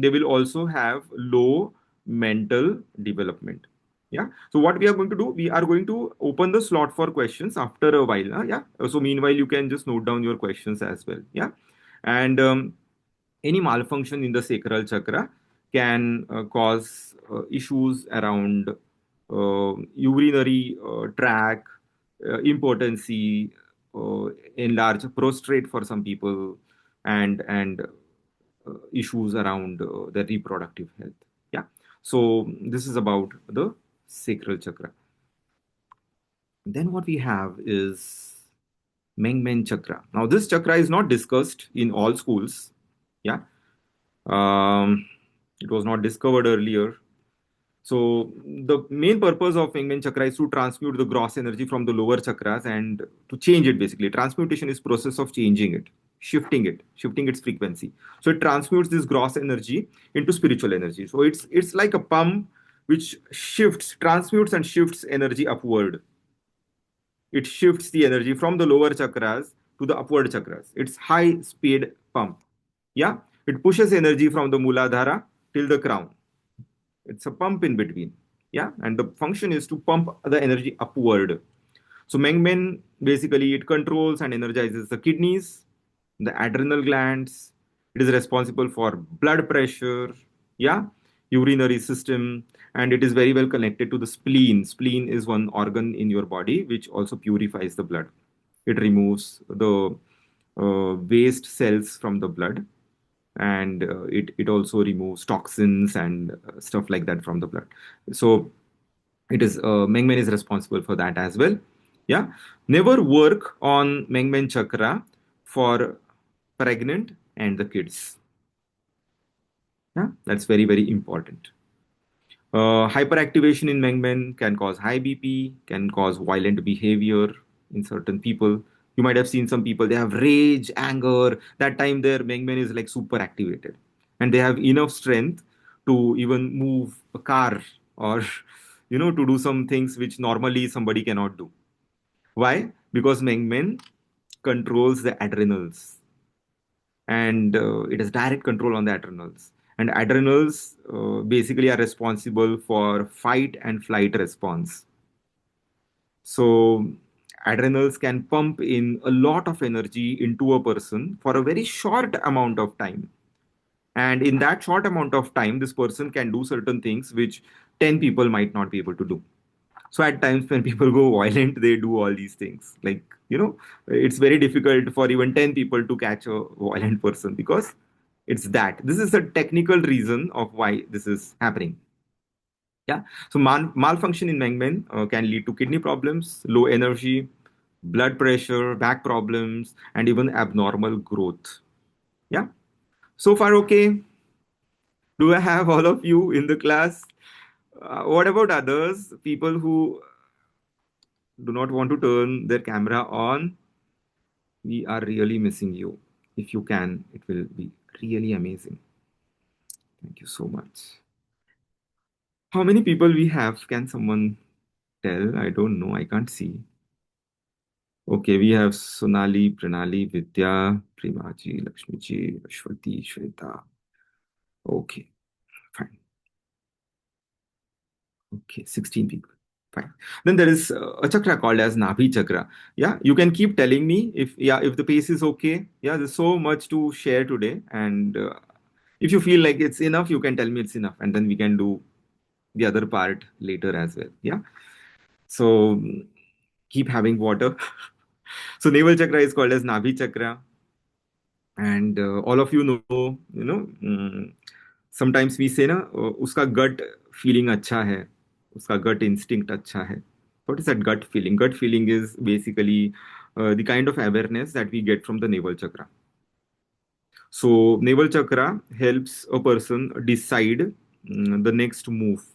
they will also have low mental development. Yeah. So what we are going to do, we are going to open the slot for questions after a while. Yeah. So meanwhile, you can just note down your questions as well. Yeah. And any malfunction in the sacral chakra can cause issues around urinary tract, impotency, enlarged prostate for some people, and issues around the reproductive health. Yeah. So this is about the sacral chakra. Then what we have is Mengmen chakra. Now this chakra is not discussed in all schools. Yeah. It was not discovered earlier. So the main purpose of Ingmen chakra is to transmute the gross energy from the lower chakras and to change it basically. Transmutation is process of changing it, shifting its frequency. So it transmutes this gross energy into spiritual energy. So it's like a pump which transmutes and shifts energy upward. It shifts the energy from the lower chakras to the upward chakras. It's high speed pump. Yeah. It pushes energy from the Muladhara till the crown. It's a pump in between. Yeah. And the function is to pump the energy upward. So Mengmen basically it controls and energizes the kidneys, the adrenal glands. It is responsible for blood pressure, yeah, urinary system, and it is very well connected to the spleen. Spleen is one organ in your body which also purifies the blood. It removes the waste cells from the blood, and it also removes toxins and stuff like that from the blood. So it is Mengmen is responsible for that as well. Yeah. Never work on Mengmen chakra for pregnant and the kids. Yeah, that's very, very important. Hyperactivation in Mengmen can cause high BP, can cause violent behavior in certain people. You might have seen some people, they have rage, anger. That time their Mengmen is like super activated. And they have enough strength to even move a car or, to do some things which normally somebody cannot do. Why? Because Mengmen controls the adrenals and it has direct control on the adrenals. And adrenals basically are responsible for fight and flight response. So, adrenals can pump in a lot of energy into a person for a very short amount of time. And in that short amount of time, this person can do certain things which 10 people might not be able to do. So at times when people go violent, they do all these things. Like, it's very difficult for even 10 people to catch a violent person because it's that. This is a technical reason of why this is happening. Yeah. So malfunction in Mengmen can lead to kidney problems, low energy, blood pressure, back problems, and even abnormal growth. Yeah. So far, okay. Do I have all of you in the class? What about others? People who do not want to turn their camera on, we are really missing you. If you can, it will be really amazing. Thank you so much. How many people we have? Can someone tell? I don't know. I can't see. Okay, we have Sonali, Pranali, Vidya, Primaji, Lakshmiji, Ashwati, Shweta. Okay, fine. Okay, 16 people. Fine. Then there is a chakra called as Nabhi chakra. Yeah, you can keep telling me if the pace is okay. Yeah, there's so much to share today, and if you feel like it's enough, you can tell me it's enough, and then we can do the other part later as well. Yeah. So keep having water. So navel chakra is called as Nabhi chakra, and all of sometimes we say ना उसका gut feeling अच्छा है, उसका gut instinct अच्छा है. What is that gut feeling? Gut feeling is basically the kind of awareness that we get from the navel chakra. So navel chakra helps a person decide the next move.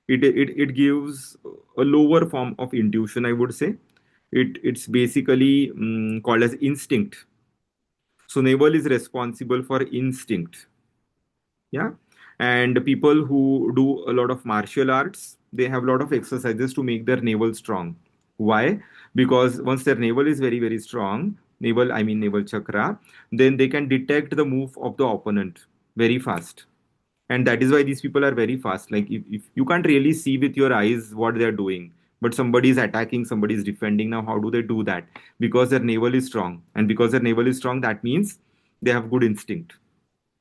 It gives a lower form of intuition, I would say. It's basically called as instinct. So navel is responsible for instinct. Yeah. And people who do a lot of martial arts, they have a lot of exercises to make their navel strong. Why? Because once their navel is very, very strong, navel, I mean navel chakra, then they can detect the move of the opponent very fast. And that is why these people are very fast. Like if you can't really see with your eyes what they're doing, but somebody is attacking, somebody is defending. Now, how do they do that? Because their navel is strong. And because their navel is strong, that means they have good instinct.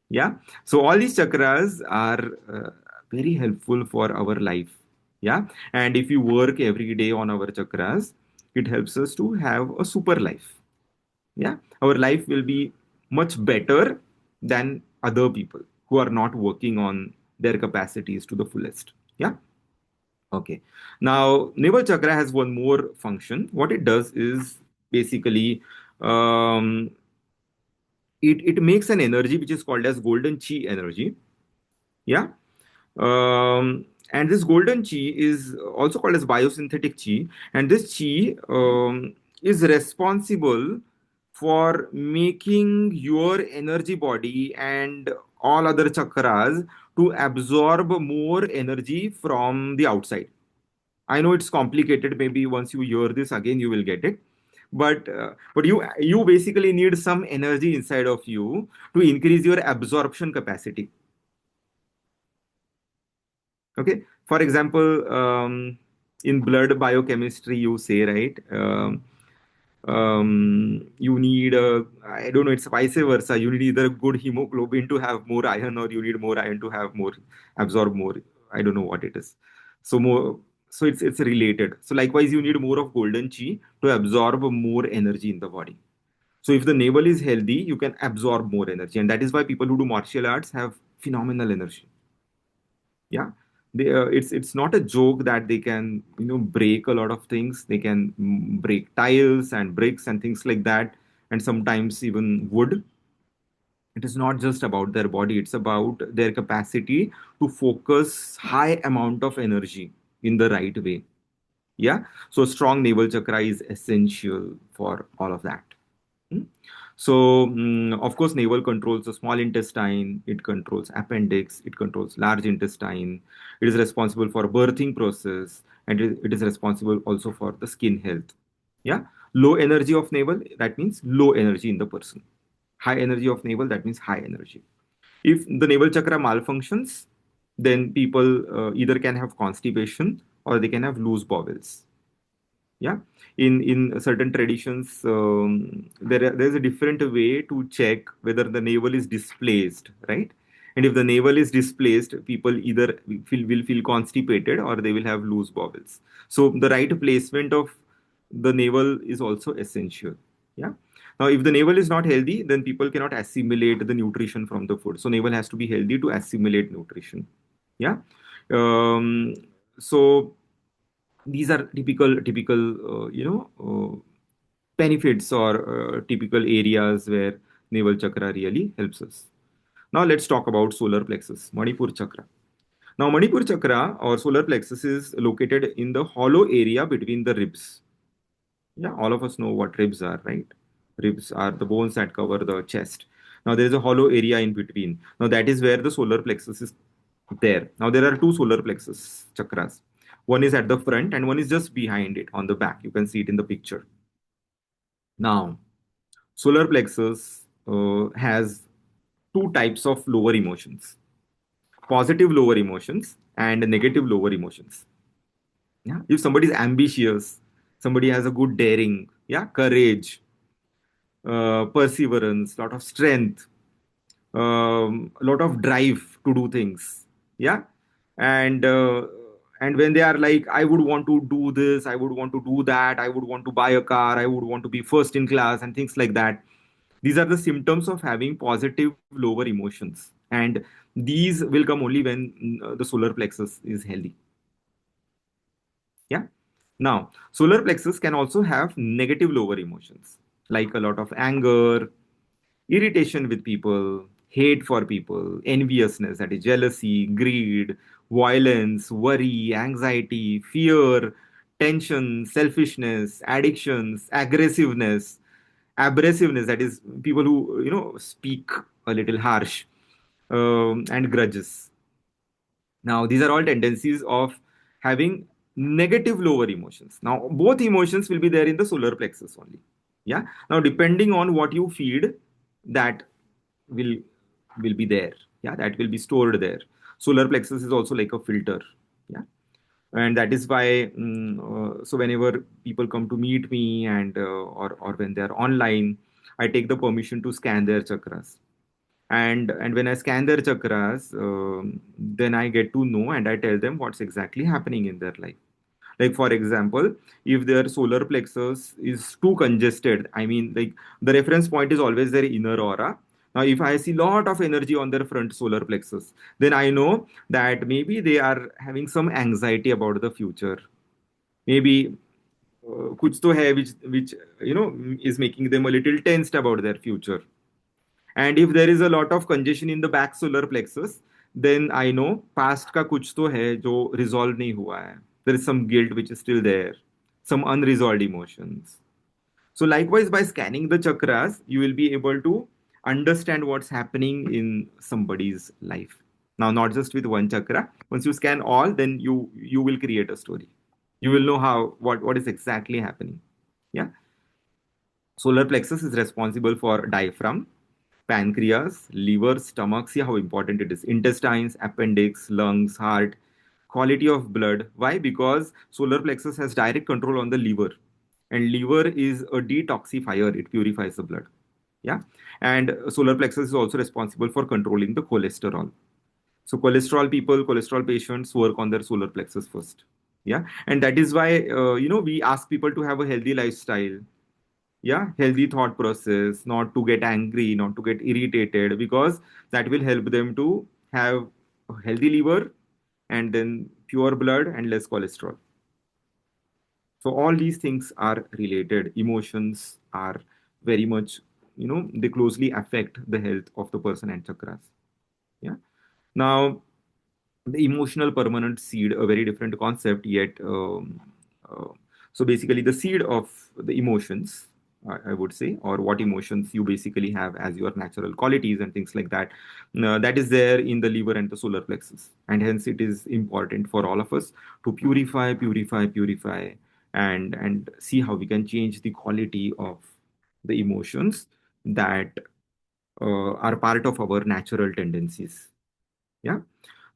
Yeah. So all these chakras are very helpful for our life. Yeah. And if you work every day on our chakras, it helps us to have a super life. Yeah. Our life will be much better than other people who are not working on their capacities to the fullest. Yeah. Okay. Now, navel chakra has one more function. What it does is basically um, it makes an energy which is called as golden chi energy. Yeah. And this golden chi is also called as biosynthetic chi, and this chi is responsible for making your energy body and all other chakras to absorb more energy from the outside. I know it's complicated. Maybe once you hear this again, you will get it. But you basically need some energy inside of you to increase your absorption capacity. Okay. For example, in blood biochemistry, you say, right? You need I don't know, it's vice versa. You need either good hemoglobin to have more iron, or you need more iron to have more, absorb more. I don't know what it is. So more, so it's related. So likewise, you need more of golden chi to absorb more energy in the body. So if the navel is healthy, you can absorb more energy, and that is why people who do martial arts have phenomenal energy. Yeah. It's not a joke that they can break a lot of things. They can break tiles and bricks and things like that, and sometimes even wood. It is not just about their body, it's about their capacity to focus high amount of energy in the right way. Yeah. So strong navel chakra is essential for all of that. Hmm? So, of course, navel controls the small intestine, it controls appendix, it controls large intestine. It is responsible for birthing process, and it is responsible also for the skin health. Yeah. Low energy of navel, that means low energy in the person. High energy of navel, that means high energy. If the navel chakra malfunctions, then people either can have constipation or they can have loose bowels. Yeah. In certain traditions, there's a different way to check whether the navel is displaced, right? And if the navel is displaced, people either will feel constipated or they will have loose bowels. So the right placement of the navel is also essential. Yeah. Now, if the navel is not healthy, then people cannot assimilate the nutrition from the food. So navel has to be healthy to assimilate nutrition. Yeah. um, so these are typical benefits, or typical areas where navel chakra really helps us. Now let's talk about solar plexus, Manipur chakra. Now, Manipur chakra or solar plexus is located in the hollow area between the ribs. Yeah, all of us know what ribs are, right? Ribs are the bones that cover the chest. Now, there is a hollow area in between. Now, that is where the solar plexus is there. Now, there are two solar plexus chakras. One is at the front and one is just behind it on the back. You can see it in the picture. Now, solar plexus has two types of lower emotions: positive lower emotions and negative lower emotions. Yeah, if somebody is ambitious, somebody has a good daring, yeah, courage, perseverance, lot of strength, a lot of drive to do things. Yeah, and when they are like, I would want to do this, I would want to do that, I would want to buy a car, I would want to be first in class, and things like that. These are the symptoms of having positive lower emotions, and these will come only when the solar plexus is healthy. Yeah. Now, solar plexus can also have negative lower emotions like a lot of anger, irritation with people, hate for people, enviousness, that is jealousy, greed, violence, worry, anxiety, fear, tension, selfishness, addictions, abrasiveness, that is people who, speak a little harsh, and grudges. Now, these are all tendencies of having negative lower emotions. Now, both emotions will be there in the solar plexus only. Yeah. Now, depending on what you feed, that will will be there. Yeah, that will be stored there. Solar plexus is also like a filter. Yeah, and that is why. So whenever people come to meet me and or when they are online, I take the permission to scan their chakras, and when I scan their chakras, then I get to know and I tell them what's exactly happening in their life. Like for example, if their solar plexus is too congested, I mean, like the reference point is always their inner aura. Now if I see lot of energy on their front solar plexus, then I know that maybe they are having some anxiety about the future. Maybe kuch to hai which is making them a little tensed about their future. And if there is a lot of congestion in the back solar plexus, then I know past का कुछ तो है जो resolve नहीं हुआ है. There is some guilt which is still there, some unresolved emotions. So likewise, by scanning the chakras, you will be able to understand what's happening in somebody's life. Now, not just with one chakra. Once you scan all, then you will create a story. You will know how what is exactly happening. Yeah. Solar plexus is responsible for diaphragm, pancreas, liver, stomach. See how important it is. Intestines, appendix, lungs, heart, quality of blood. Why? Because solar plexus has direct control on the liver, and liver is a detoxifier. It purifies the blood. Yeah, and solar plexus is also responsible for controlling the cholesterol. So cholesterol patients work on their solar plexus first. Yeah, and that is why we ask people to have a healthy lifestyle, yeah, healthy thought process, not to get angry, not to get irritated, because that will help them to have a healthy liver and then pure blood and less cholesterol. So all these things are related. Emotions are very much, they closely affect the health of the person and chakras. Yeah. Now, the emotional permanent seed, a very different concept, yet uh, so basically the seed of the emotions, I would say, or what emotions you basically have as your natural qualities and things like that, that is there in the liver and the solar plexus, and hence it is important for all of us to purify, and see how we can change the quality of the emotions that are part of our natural tendencies. Yeah.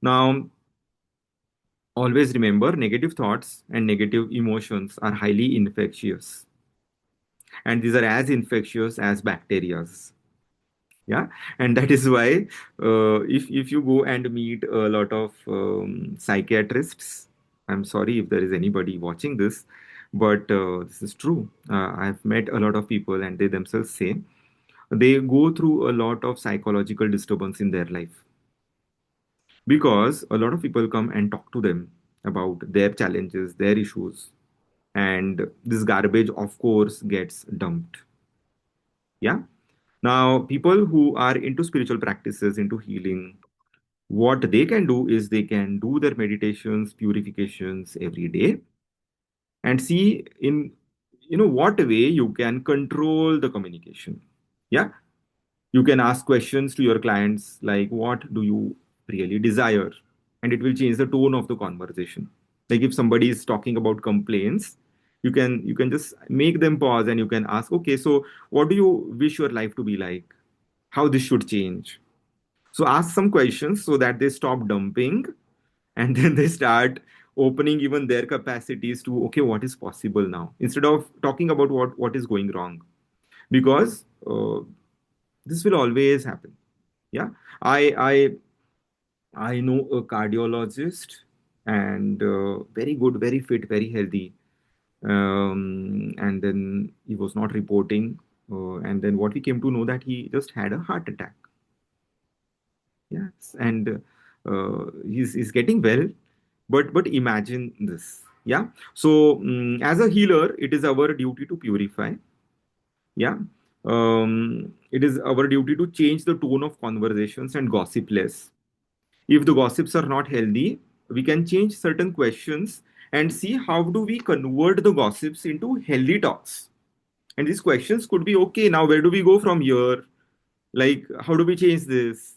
Now, always remember, negative thoughts and negative emotions are highly infectious, and these are as infectious as bacterias. Yeah, and that is why if you go and meet a lot of psychiatrists, I'm sorry if there is anybody watching this, but this is true. I've met a lot of people, and they themselves say they go through a lot of psychological disturbance in their life because a lot of people come and talk to them about their challenges, their issues, and this garbage, of course, gets dumped. Yeah. Now, people who are into spiritual practices, into healing, What they can do is they can do their meditations, purifications every day, and see in what way you can control the communication. Yeah, you can ask questions to your clients like, what do you really desire? And it will change the tone of the conversation. Like if somebody is talking about complaints, you can just make them pause and you can ask, okay, so what do you wish your life to be like? How this should change? So ask some questions so that they stop dumping, and then they start opening even their capacities to, okay, what is possible now, instead of talking about what is going wrong. Because this will always happen. Yeah, I know a cardiologist, and very good, very fit, very healthy. And then he was not reporting, and then what we came to know that he just had a heart attack. Yes, and he's getting well, but imagine this. Yeah. So as a healer, it is our duty to purify. Yeah. It is our duty to change the tone of conversations and gossip less. If the gossips are not healthy, we can change certain questions and see how do we convert the gossips into healthy talks. And these questions could be, okay, now where do we go from here? Like, how do we change this?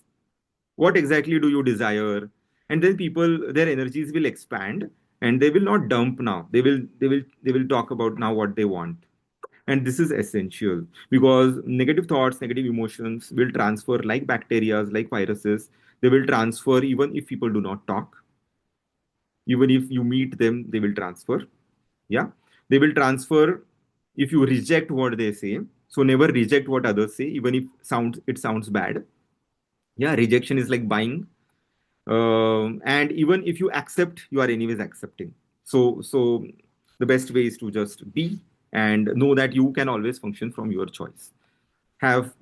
What exactly do you desire? And then people, their energies will expand, and they will not dump now. They will talk about now what they want. And this is essential, because negative thoughts, negative emotions will transfer like bacteria, like viruses. They will transfer even if people do not talk. Even if you meet them, they will transfer. Yeah, they will transfer if you reject what they say. So never reject what others say, even if it sounds bad. Yeah, rejection is like buying. And even if you accept, you are anyways accepting. So the best way is to just be, and know that you can always function from your choice. Have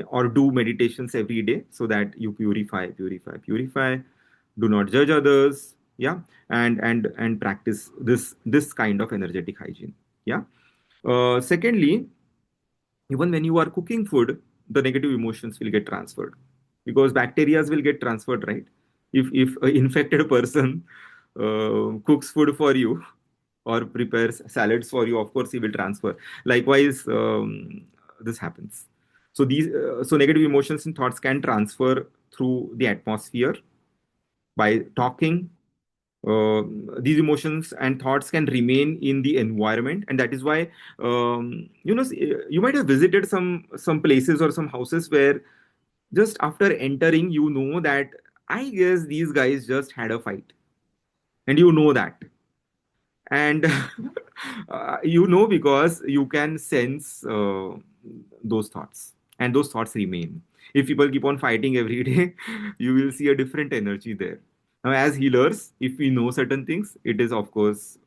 or do meditations every day so that you purify. Do not judge others. Yeah, and practice this kind of energetic hygiene. Yeah. Secondly, even when you are cooking food, the negative emotions will get transferred, because bacteria will get transferred, right? If an infected person cooks food for you or prepares salads for you, of course he will transfer. Likewise, this happens. So negative emotions and thoughts can transfer through the atmosphere by talking. uh, these emotions and thoughts can remain in the environment, and that is why, you might have visited some places or some houses where just after entering, you know that I guess these guys just had a fight, and you know that. And because you can sense those thoughts, and those thoughts remain. If people keep on fighting every day, you will see a different energy there. Now, as healers, if we know certain things, it is of course,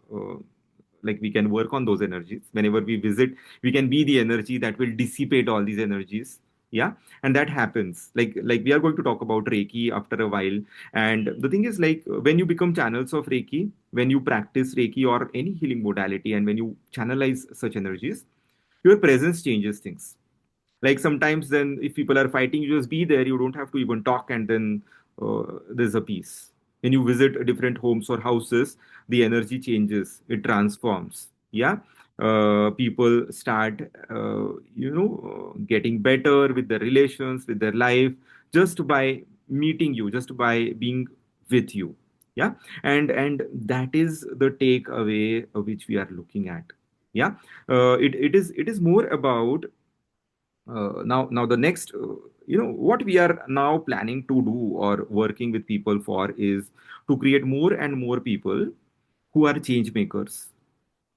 like we can work on those energies. Whenever we visit, we can be the energy that will dissipate all these energies. Yeah, and that happens. Like we are going to talk about Reiki after a while. And the thing is, like, when you become channels of Reiki, when you practice Reiki or any healing modality, and when you channelize such energies, your presence changes things. Like sometimes, then if people are fighting, you just be there. You don't have to even talk, and then there's a peace. When you visit different homes or houses, the energy changes. It transforms. Yeah, people start, getting better with their relations, with their life, just by meeting you, just by being with you. Yeah, and that is the takeaway which we are looking at. Yeah, it is more about, now the next, what we are now planning to do or working with people for is to create more and more people who are change makers,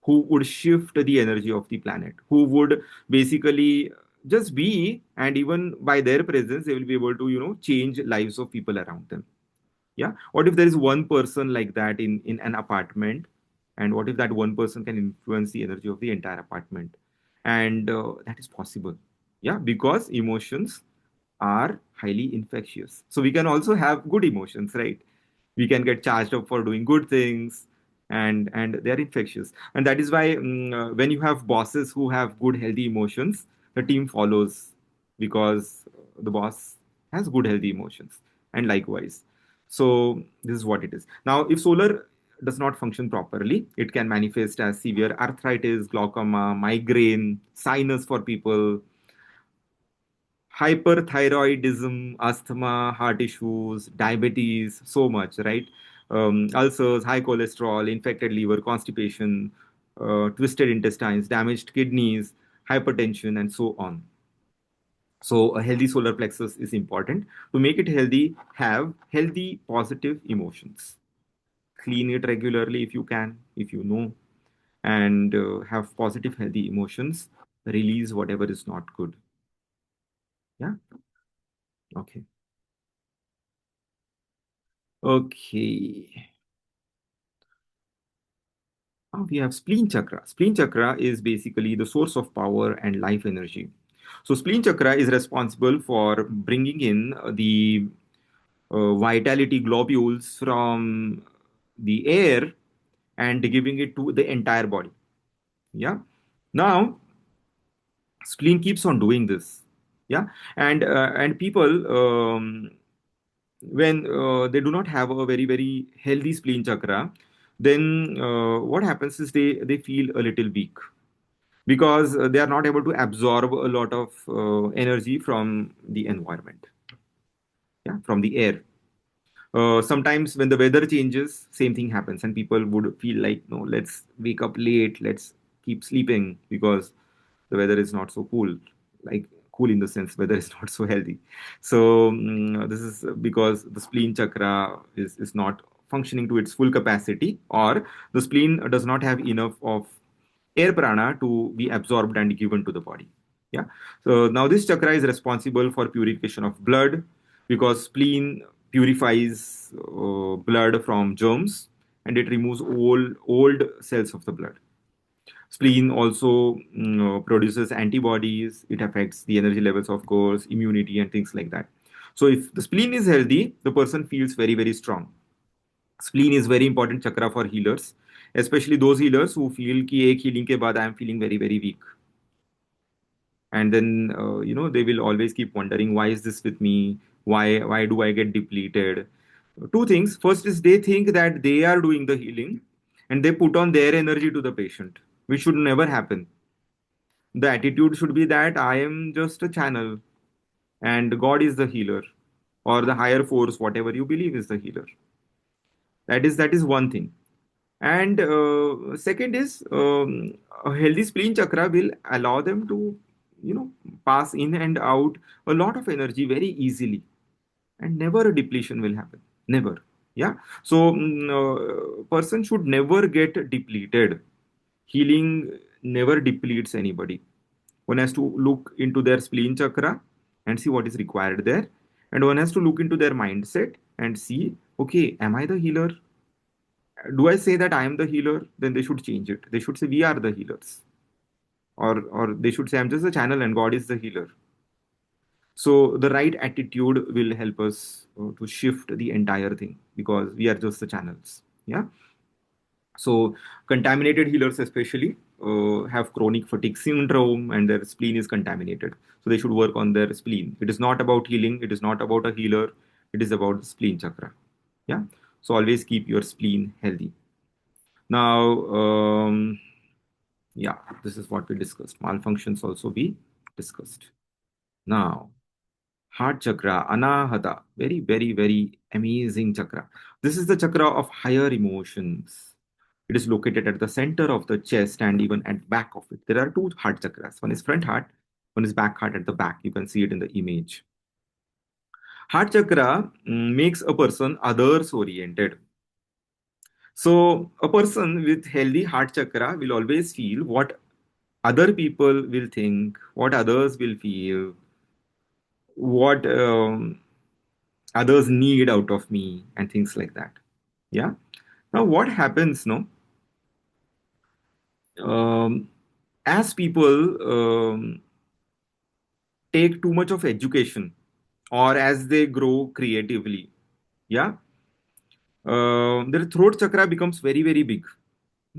who would shift the energy of the planet, who would basically just be, and even by their presence they will be able to change lives of people around them. Yeah, what if there is one person like that in an apartment, and what if that one person can influence the energy of the entire apartment? And that is possible. Yeah, because emotions are highly infectious, so we can also have good emotions, right? We can get charged up for doing good things, and they're infectious. And that is why, when you have bosses who have good healthy emotions, the team follows, because the boss has good healthy emotions. And likewise, So this is what it is. Now, if solar does not function properly, it can manifest as severe arthritis, glaucoma, migraine, sinus for people, hyperthyroidism, asthma, heart issues, diabetes, so much, right? Ulcers, high cholesterol, infected liver, constipation, twisted intestines, damaged kidneys, hypertension, and so on. So, a healthy solar plexus is important. To make it healthy, have healthy, positive emotions. Clean it regularly if you can, if you know, and have positive, healthy emotions. Release whatever is not good. Yeah. Okay. Okay. Now we have spleen chakra. Spleen chakra is basically the source of power and life energy. So, spleen chakra is responsible for bringing in the vitality globules from the air and giving it to the entire body. Yeah. Now, spleen keeps on doing this. Yeah. And people, when they do not have a very, very healthy spleen chakra, then what happens is they feel a little weak because they are not able to absorb a lot of energy from the environment, yeah, from the air. Sometimes when the weather changes, same thing happens, and people would feel like, no, let's wake up late, let's keep sleeping because the weather is not so cool. Like cool in the sense weather is not so healthy. So this is because the spleen chakra is not functioning to its full capacity, or the spleen does not have enough of air prana to be absorbed and given to the body. Yeah. So now this chakra is responsible for purification of blood because spleen purifies blood from germs and it removes old cells of the blood. Spleen also produces antibodies. It affects the energy levels, of course, immunity and things like that. So if the spleen is healthy, the person feels very, very strong. Spleen is very important chakra for healers, especially those healers who feel कि एक healing के बाद I am feeling very, very weak. And then they will always keep wondering, why is this with me? Why do I get depleted? Two things. First is they think that they are doing the healing and they put on their energy to the patient, which should never happen. The attitude should be that I am just a channel and God is the healer, or the higher force, whatever you believe is the healer. That is one thing. And second is a healthy spleen chakra will allow them to, pass in and out a lot of energy very easily, and never a depletion will happen. Never. Yeah. So, person should never get depleted. Healing never depletes anybody. One has to look into their spleen chakra and see what is required there. And one has to look into their mindset and see, okay, am I the healer? Do I say that I am the healer? Then they should change it. They should say we are the healers. Or they should say I'm just a channel and God is the healer. So the right attitude will help us to shift the entire thing because we are just the channels. Yeah. So contaminated healers especially have chronic fatigue syndrome and their spleen is contaminated. So they should work on their spleen. It is not about healing. It is not about a healer. It is about the spleen chakra. Yeah. So always keep your spleen healthy. Now, yeah, this is what we discussed. Malfunctions also we discussed. Now, heart chakra, anahata, very, very, very amazing chakra. This is the chakra of higher emotions. It is located at the center of the chest and even at back of it. There are two heart chakras. One is front heart, one is back heart at the back. You can see it in the image. Heart chakra makes a person others oriented. So a person with healthy heart chakra will always feel what other people will think, what others will feel, what others need out of me, and things like that. Yeah. Now, what happens, no? Um, as people take too much of education, or as they grow creatively, yeah, their throat chakra becomes very, very big.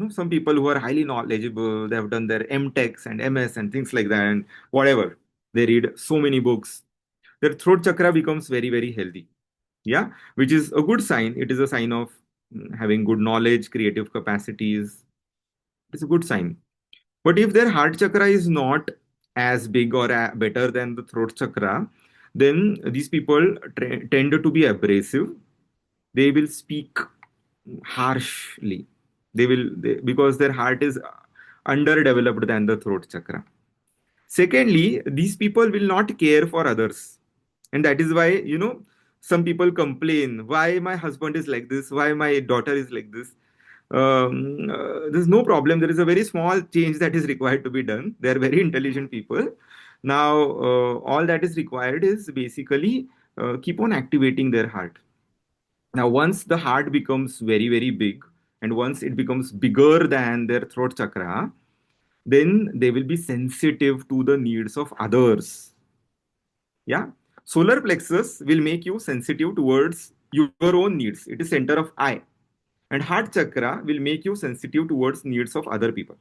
Some people who are highly knowledgeable, they have done their M.Techs and MS and things like that, and whatever. They read so many books. Their throat chakra becomes very, very healthy. Yeah, which is a good sign. It is a sign of having good knowledge, creative capacities. It's a good sign. But if their heart chakra is not as big or better than the throat chakra, then these people tend to be abrasive. They will speak harshly. Because their heart is underdeveloped than the throat chakra. Secondly, these people will not care for others. And that is why, some people complain why my husband is like this, why my daughter is like this. There's no problem. There is a very small change that is required to be done. They're very intelligent people. Now, all that is required is basically keep on activating their heart. Now, once the heart becomes very, very big, and once it becomes bigger than their throat chakra, then they will be sensitive to the needs of others. Yeah. Solar plexus will make you sensitive towards your own needs. It is center of I. And heart chakra will make you sensitive towards needs of other people.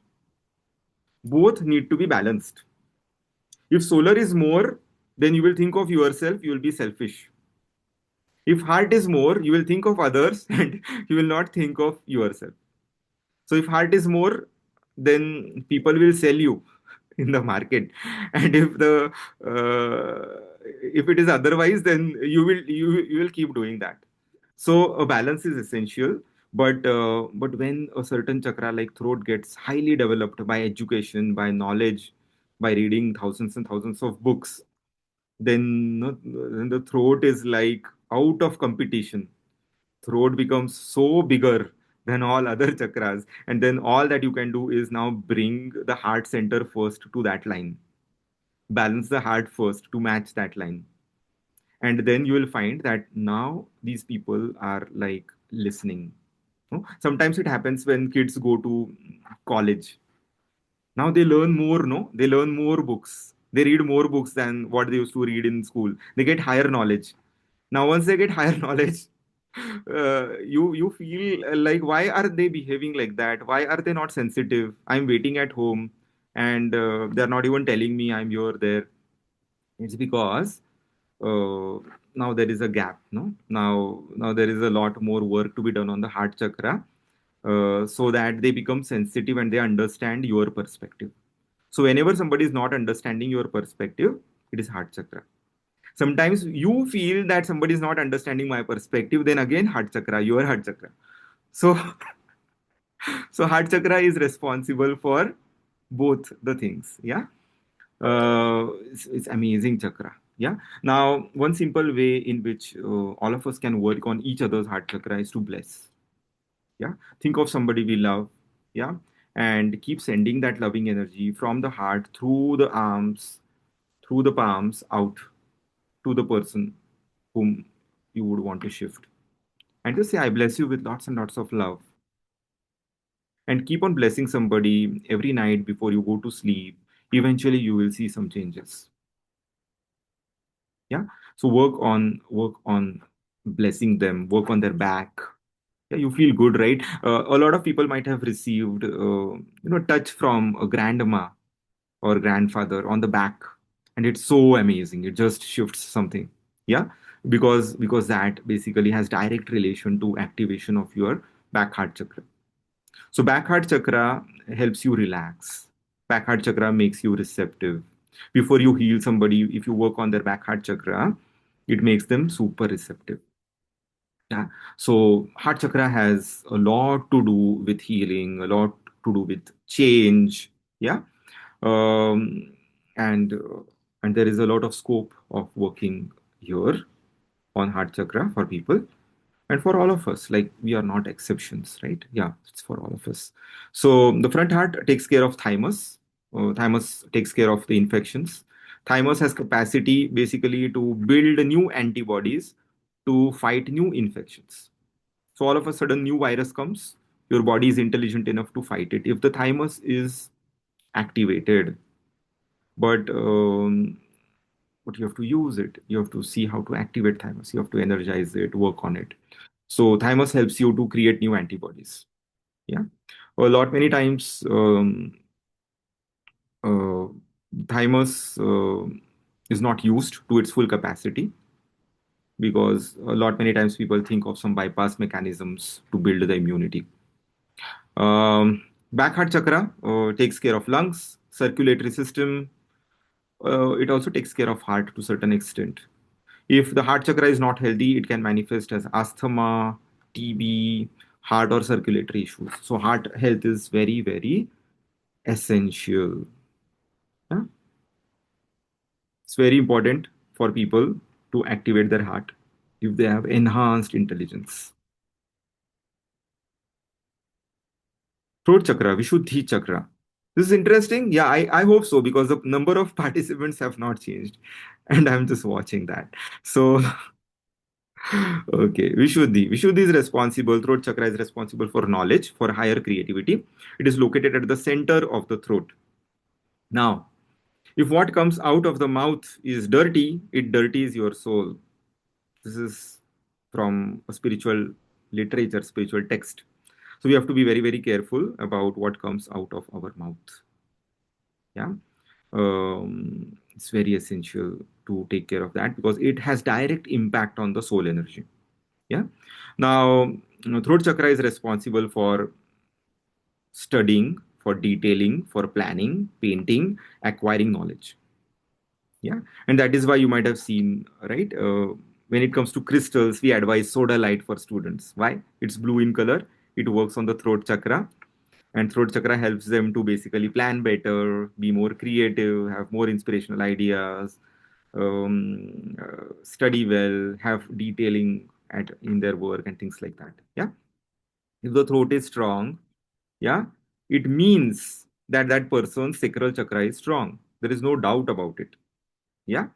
Both need to be balanced. If solar is more, then you will think of yourself, you will be selfish. If heart is more, you will think of others and you will not think of yourself. So if heart is more, then people will sell you in the market. And if it is otherwise, then you will keep doing that. So a balance is essential. But when a certain chakra like throat gets highly developed by education, by knowledge, by reading thousands and thousands of books, then, then the throat is like out of competition. Throat becomes so bigger than all other chakras, and then all that you can do is now bring the heart center first to that line, balance the heart first to match that line, and then you will find that now these people are like listening. Sometimes it happens when kids go to college. Now they learn more, no, they learn more books, they read more books than what they used to read in school. They get higher knowledge. Now once they get higher knowledge, you feel like, why are they behaving like that? Why are they not sensitive? I'm waiting at home, and they're not even telling me I'm here there. It's because uh, now there is a gap, no, now there is a lot more work to be done on the heart chakra, so that they become sensitive and they understand your perspective. So whenever somebody is not understanding your perspective, it is heart chakra. Sometimes you feel that somebody is not understanding my perspective, then again heart chakra, your heart chakra. So so heart chakra is responsible for both the things. Yeah. It's amazing chakra. Yeah. Now, one simple way in which all of us can work on each other's heart chakra is to bless. Yeah. Think of somebody we love. Yeah. And keep sending that loving energy from the heart through the arms, through the palms, out to the person whom you would want to shift. And just say, I bless you with lots and lots of love. And keep on blessing somebody every night before you go to sleep. Eventually, you will see some changes. Yeah. So work on blessing them, work on their back. Yeah, you feel good, right? A lot of people might have received touch from a grandma or grandfather on the back, and it's so amazing. It just shifts something. Yeah. Because that basically has direct relation to activation of your back heart chakra. So back heart chakra helps you relax. Back heart chakra makes you receptive. Before you heal somebody, if you work on their back heart chakra, it makes them super receptive. Yeah. So heart chakra has a lot to do with healing, a lot to do with change. Yeah. Um, and and there is a lot of scope of working here on heart chakra for people and for all of us. Like, we are not exceptions, right? Yeah, it's for all of us. So the front heart takes care of thymus. Thymus takes care of the infections. Thymus has capacity basically to build new antibodies to fight new infections. So all of a sudden new virus comes, your body is intelligent enough to fight it if the thymus is activated. But um, but you have to use it. You have to see how to activate thymus. You have to energize it, work on it. So thymus helps you to create new antibodies. Yeah. A lot many times, uh, thymus is not used to its full capacity. because a lot many times people think of some bypass mechanisms to build the immunity. Back heart chakra takes care of lungs, circulatory system. It also takes care of heart to certain extent. If the heart chakra is not healthy, it can manifest as asthma, TB, heart or circulatory issues. So heart health is very, very essential. Yeah? It's very important for people to activate their heart if they have enhanced intelligence. Throat chakra, Vishuddhi chakra. This is interesting. Yeah, I hope so because the number of participants have not changed. And I'm just watching that. So, okay, Vishuddhi. Vishuddhi is responsible, throat chakra is responsible for knowledge, for higher creativity. It is located at the center of the throat. Now, if what comes out of the mouth is dirty, it dirties your soul. This is from a spiritual literature, spiritual text. So we have to be very, very careful about what comes out of our mouth. Yeah. It's very essential to take care of that because it has direct impact on the soul energy. Yeah. Now, throat chakra is responsible for studying, for detailing, for planning, painting, acquiring knowledge. Yeah, and that is why you might have seen, right? When it comes to crystals, we advise soda light for students. Why? It's blue in color. It works on the throat chakra, and throat chakra helps them to basically plan better, be more creative, have more inspirational ideas, study well, have detailing at in their work and things like that. Yeah, if the throat is strong, yeah, it means that that person's sacral chakra is strong. There is no doubt about it. Yeah.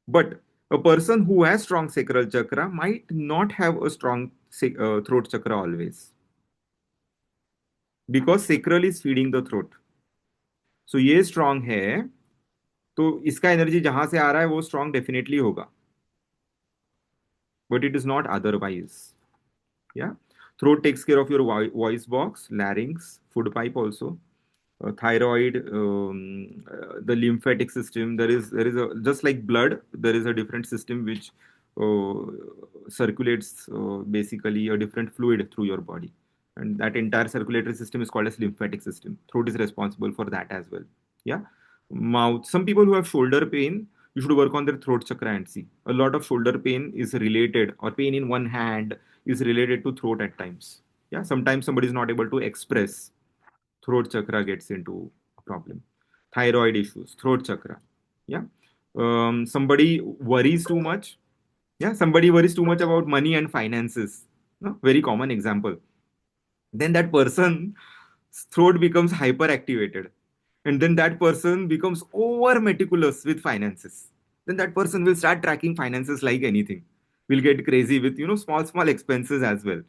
But a person who has strong sacral chakra might not have a strong throat chakra always because sacral is feeding the throat. So ये strong है तो इसका energy जहां से आ रहा है वो strong definitely होगा, but it is not otherwise. Yeah. Throat takes care of your voice box, larynx, food pipe also. Thyroid, the lymphatic system. There is a, just like blood, there is a different system which circulates basically a different fluid through your body, and that entire circulatory system is called as lymphatic system. Throat is responsible for that as well. Yeah, mouth. Some people who have shoulder pain, you should work on their throat chakra and see. A lot of shoulder pain is related, or pain in one hand is related to throat at times. Yeah, sometimes somebody is not able to express, throat chakra gets into a problem. Thyroid issues, throat chakra. Yeah. Somebody worries too much. Yeah. Somebody worries too much about money and finances. No? Very common example. Then that person's throat becomes hyperactivated. And then that person becomes over meticulous with finances. Then that person will start tracking finances like anything. Will get crazy with, small expenses as well.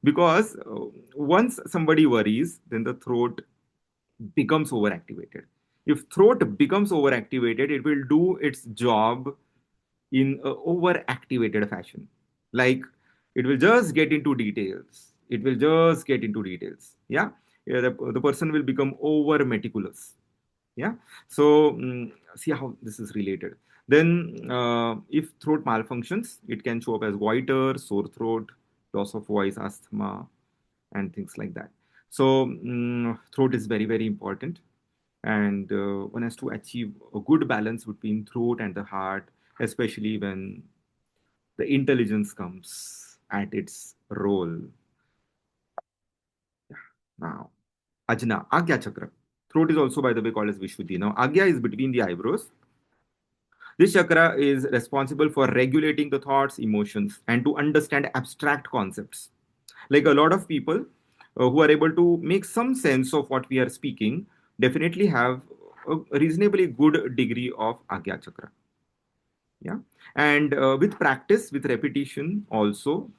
Because once somebody worries, then the throat becomes overactivated. If throat becomes overactivated, it will do its job in a overactivated fashion. Like it will just get into details. It will just get into details. Yeah. Yeah, the person will become over meticulous. Yeah. So see how this is related. Then if throat malfunctions, it can show up as goiter, sore throat, loss of voice, asthma, and things like that. So throat is very, very important, and one has to achieve a good balance between throat and the heart, especially when the intelligence comes at its role. Now, Ajna, Agya Chakra. Throat is also, by the way, called as Vishuddhi. Now, Agya is between the eyebrows. This chakra is responsible for regulating the thoughts, emotions, and to understand abstract concepts. Like a lot of people who are able to make some sense of what we are speaking definitely have a reasonably good degree of Agya Chakra. Yeah. And with practice, with repetition, also,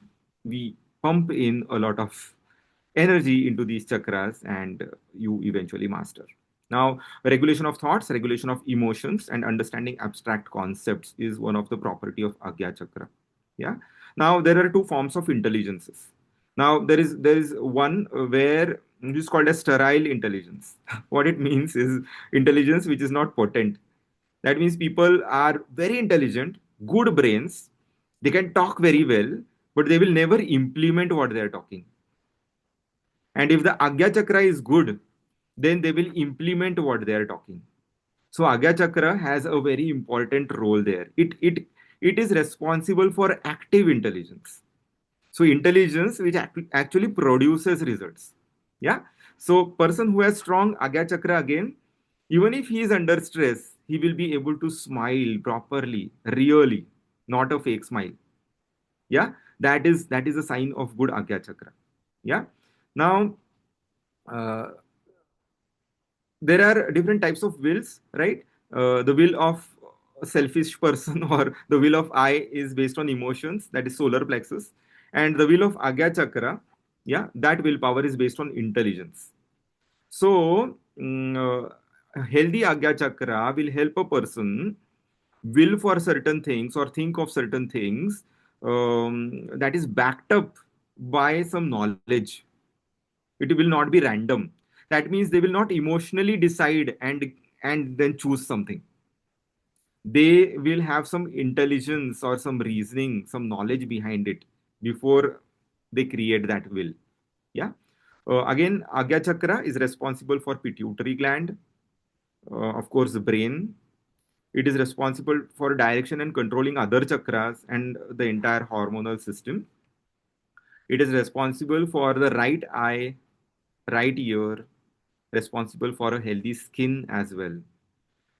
we pump in a lot of energy into these chakras and you eventually master. Now, regulation of thoughts, regulation of emotions, and understanding abstract concepts is one of the property of Agya Chakra. Yeah. Now, there are two forms of intelligences. Now, there is one where it is called as sterile intelligence. What it means is intelligence which is not potent. That means people are very intelligent, good brains, They can talk very well, but they will never implement what they are talking. And if the Agya Chakra is good, then they will implement what they are talking. So Agya Chakra has a very important role there. It is responsible for active intelligence. So intelligence which actually produces results. Yeah. So person who has strong Agya Chakra again, even if he is under stress, he will be able to smile properly, really, not a fake smile. Yeah. That is a sign of good Agya Chakra. Yeah. Now uh, there are different types of wills, right? The will of a selfish person or the will of I is based on emotions, that is solar plexus, and the will of Agya Chakra, yeah, that willpower is based on intelligence. So, a healthy Agya Chakra will help a person will for certain things or think of certain things that is backed up by some knowledge. It will not be random. That means they will not emotionally decide and then choose something. They will have some intelligence or some reasoning, some knowledge behind it before they create that will. Yeah. Again, Agya Chakra is responsible for pituitary gland, of course, the brain. It is responsible for direction and controlling other chakras and the entire hormonal system. It is responsible for the right eye, right ear, responsible for a healthy skin as well.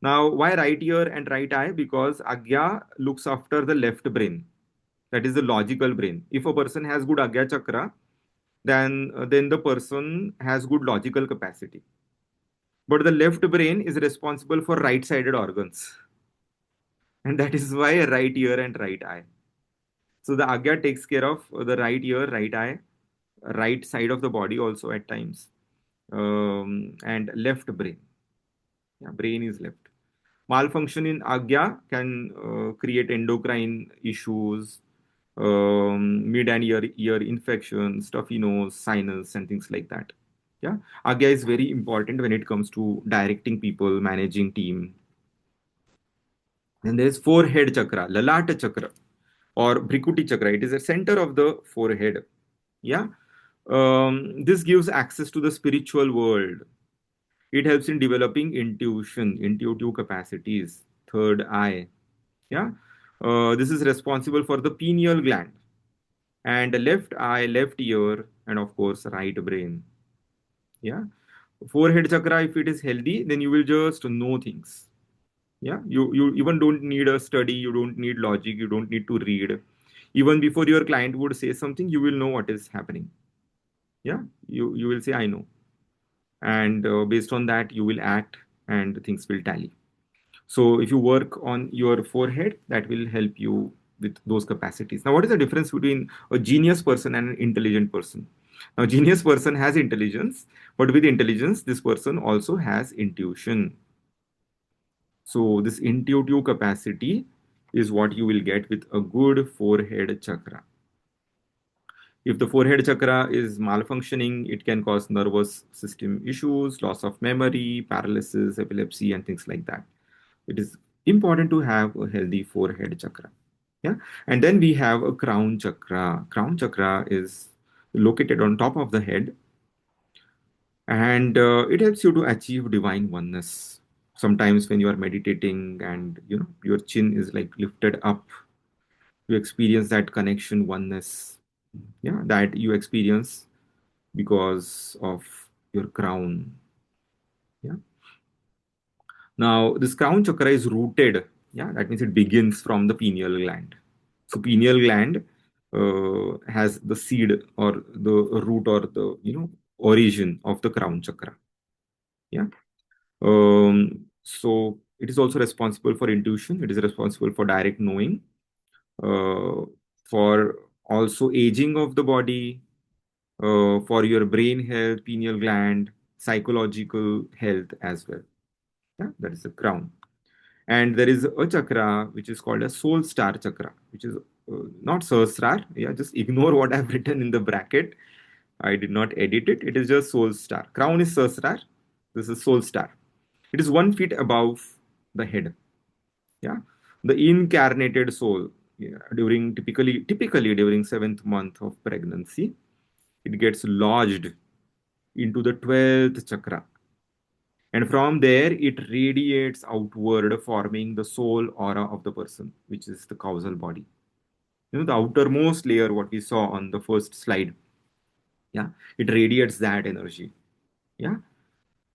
Now, why right ear and right eye? Because Agya looks after the left brain, that is the logical brain. If a person has good Agya chakra, then the person has good logical capacity. But the left brain is responsible for right-sided organs, and that is why right ear and right eye. So the Agya takes care of the right ear, right eye, right side of the body also at times, and left brain. Yeah, brain is left. Malfunction in Agya can create endocrine issues, mid and ear infections, stuffy nose, sinus, and things like that. Yeah, Agya is very important when it comes to directing people, managing team. And there's forehead chakra, Lalata chakra, or Brikuti chakra. It is the center of the forehead. Yeah, this gives access to the spiritual world. It helps in developing intuition, intuitive capacities, third eye. Yeah, this is responsible for the pineal gland and the left eye, left ear, and of course, right brain. Yeah, forehead chakra, if it is healthy, then you will just know things. Yeah, you even don't need a study, you don't need logic, you don't need to read. Even before your client would say something, you will know what is happening. Yeah, you will say, I know. And based on that, you will act and things will tally. So if you work on your forehead, that will help you with those capacities. Now, what is the difference between a genius person and an intelligent person? Now, genius person has intelligence, but with intelligence, this person also has intuition. So this intuitive capacity is what you will get with a good forehead chakra. If the forehead chakra is malfunctioning, it can cause nervous system issues, loss of memory, paralysis, epilepsy, and things like that. It is important to have a healthy forehead chakra. Yeah. And then we have a crown chakra. Crown chakra is located on top of the head, and it helps you to achieve divine oneness. Sometimes when you are meditating and your chin is like lifted up, you experience that connection, oneness. Yeah, that you experience because of your crown. Yeah. Now, this crown chakra is rooted. Yeah, that means it begins from the pineal gland. So, pineal gland has the seed or the root or the origin of the crown chakra. Yeah. So, it is also responsible for intuition. It is responsible for direct knowing, uh, for also aging of the body, for your brain health, pineal gland, psychological health as well. Yeah, that is the crown. And there is a chakra which is called a soul star chakra, which is not Sahasrar. Yeah, just ignore what I've written in the bracket. I did not edit it. It is just soul star. Crown is Sahasrar. This is soul star. It is 1 feet above the head. Yeah, the incarnated soul. Yeah, during typically during seventh month of pregnancy, it gets lodged into the 12th chakra. And from there, it radiates outward, forming the soul aura of the person, which is the causal body. The outermost layer, what we saw on the first slide. Yeah, it radiates that energy. Yeah.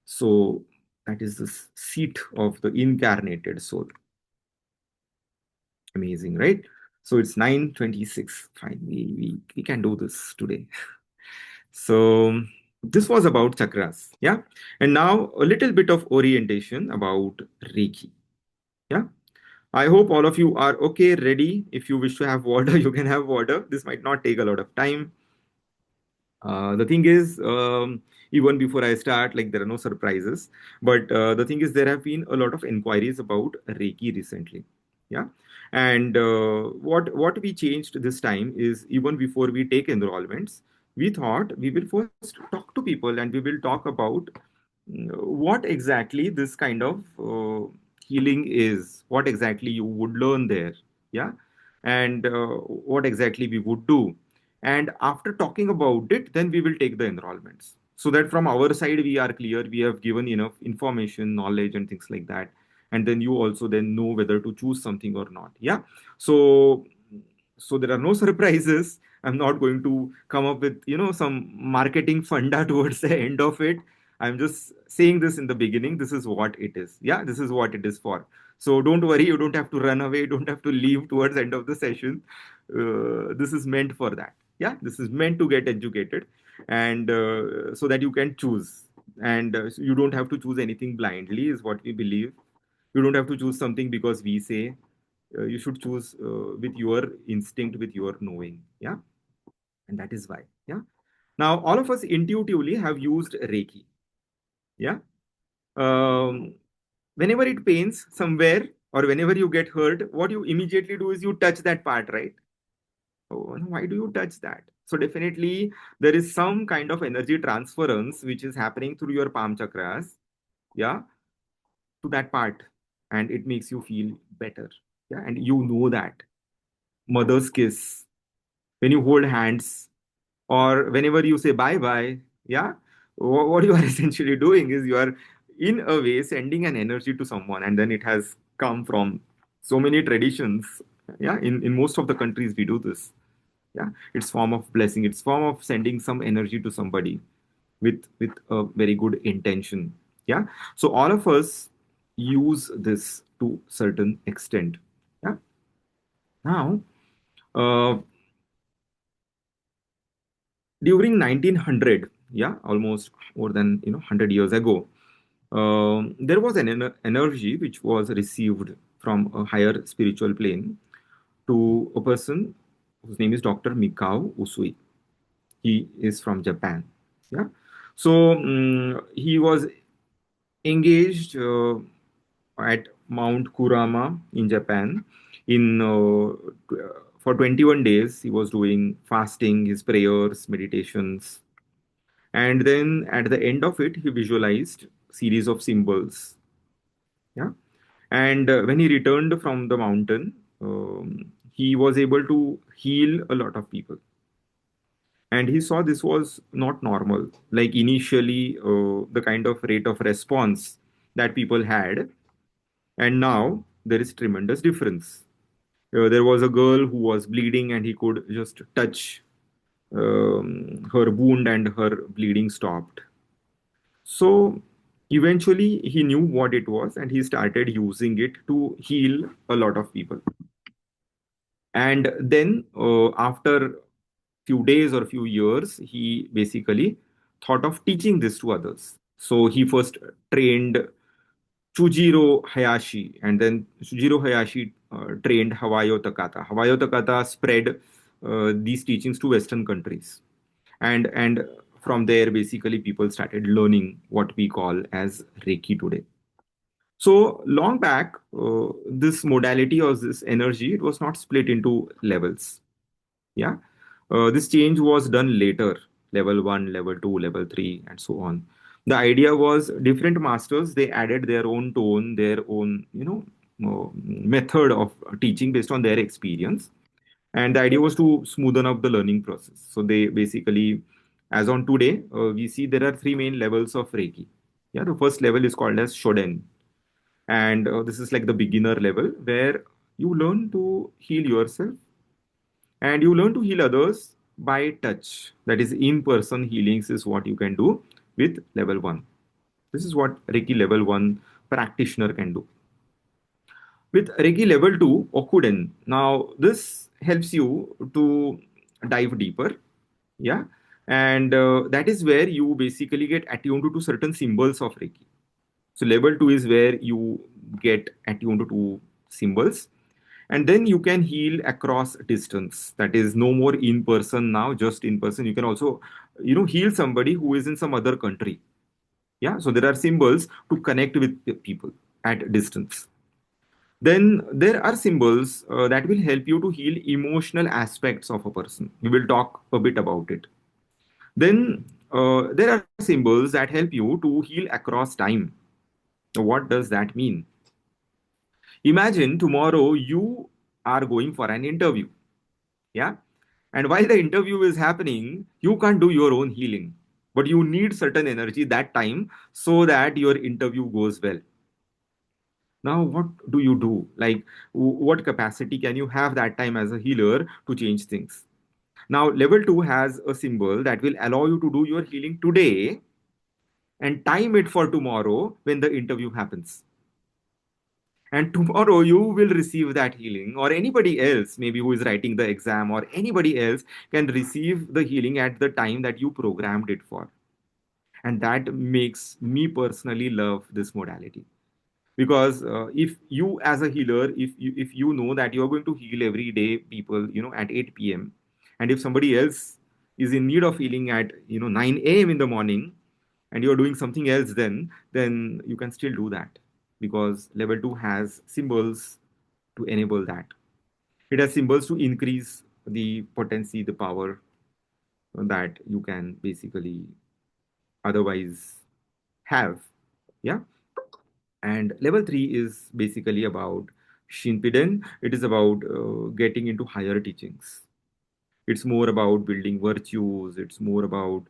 So that is the seat of the incarnated soul. Amazing, right? So it's 9:26. Fine, we can do this today. So this was about chakras. Yeah. And now a little bit of orientation about Reiki. Yeah. I hope all of you are okay, ready. If you wish to have water, you can have water. This might not take a lot of time. The thing is, even before I start, like there are no surprises. But the thing is, there have been a lot of inquiries about Reiki recently. Yeah, and what we changed this time is even before we take enrollments, we thought we will first talk to people and we will talk about what exactly this kind of healing is, what exactly you would learn there, yeah, and what exactly we would do. And after talking about it, then we will take the enrollments. So that from our side, we are clear, we have given enough information, knowledge, and things like that. And then you also then know whether to choose something or not. Yeah. So so there are no surprises. I'm not going to come up with, some marketing funda towards the end of it. I'm just saying this in the beginning. This is what it is. Yeah, this is what it is for. So don't worry, you don't have to run away, don't have to leave towards the end of the session. This is meant for that. Yeah, this is meant to get educated, and so that you can choose. And so you don't have to choose anything blindly, is what we believe. You don't have to choose something because we say. You should choose with your instinct, with your knowing. Yeah, and that is why. Yeah. Now, all of us intuitively have used Reiki. Yeah. Um, Whenever it pains somewhere or whenever you get hurt, what you immediately do is you touch that part, right? Oh, and why do you touch that? So definitely there is some kind of energy transference which is happening through your palm chakras, yeah, to that part, and it makes you feel better. Yeah, and you know that mother's kiss, when you hold hands, or whenever you say bye bye, yeah, what you are essentially doing is you are in a way sending an energy to someone, and then it has come from so many traditions. Yeah, in most of the countries we do this. Yeah, it's form of blessing, it's form of sending some energy to somebody with a very good intention. Yeah, so all of us use this to certain extent. Yeah. Now, uh, during 1900, yeah, almost more than 100 years ago, there was an energy which was received from a higher spiritual plane to a person whose name is Dr. Mikao Usui. He is from Japan. Yeah. So he was engaged at Mount Kurama in Japan. In For 21 days, he was doing fasting, his prayers, meditations, and then at the end of it, he visualized series of symbols. Yeah, and when he returned from the mountain, he was able to heal a lot of people, and he saw this was not normal. Like initially, the kind of rate of response that people had, and now there is tremendous difference. There was a girl who was bleeding, and he could just touch her wound, and her bleeding stopped. So eventually, he knew what it was, and he started using it to heal a lot of people. And then, after few days or few years, he basically thought of teaching this to others. So he first trained Chujiro Hayashi, and then Chujiro Hayashi trained Hawayo Takata. Hawayo Takata spread these teachings to Western countries, and from there, basically, people started learning what we call as Reiki today. So long back, this modality or this energy, it was not split into levels. Yeah, this change was done later, level one, level two, level three, and so on. The idea was different masters, they added their own tone, their own, method of teaching based on their experience. And the idea was to smoothen up the learning process. So they basically, as on today, we see there are three main levels of Reiki. Yeah, the first level is called as Shoden, and this is like the beginner level where you learn to heal yourself and you learn to heal others by touch. That is, in-person healings is what you can do with level one. This is what Reiki level one practitioner can do. With Reiki level 2, Okuden, now this helps you to dive deeper. Yeah. And that is where you basically get attuned to certain symbols of Reiki. So level 2 is where you get attuned to symbols. And then you can heal across distance. That is no more in person now, just in person. You can also, heal somebody who is in some other country. Yeah. So there are symbols to connect with people at distance. Then there are symbols that will help you to heal emotional aspects of a person. We will talk a bit about it. Then there are symbols that help you to heal across time. What does that mean? Imagine tomorrow you are going for an interview. Yeah. And while the interview is happening, you can't do your own healing, but you need certain energy that time so that your interview goes well. Now, what do you do? Like, what capacity can you have that time as a healer to change things? Now, level 2 has a symbol that will allow you to do your healing today and time it for tomorrow when the interview happens. And tomorrow you will receive that healing, or anybody else, maybe who is writing the exam, or anybody else can receive the healing at the time that you programmed it for. And that makes me personally love this modality. Because if you as a healer, if you know that you are going to heal every day people at 8 p.m., and if somebody else is in need of healing at 9 a.m. in the morning, and you're doing something else, then you can still do that, because level 2 has symbols to enable that. It has symbols to increase the potency, the power that you can basically otherwise have. Yeah. And level 3 is basically about Shinpiden. It is about getting into higher teachings. It's more about building virtues. It's more about,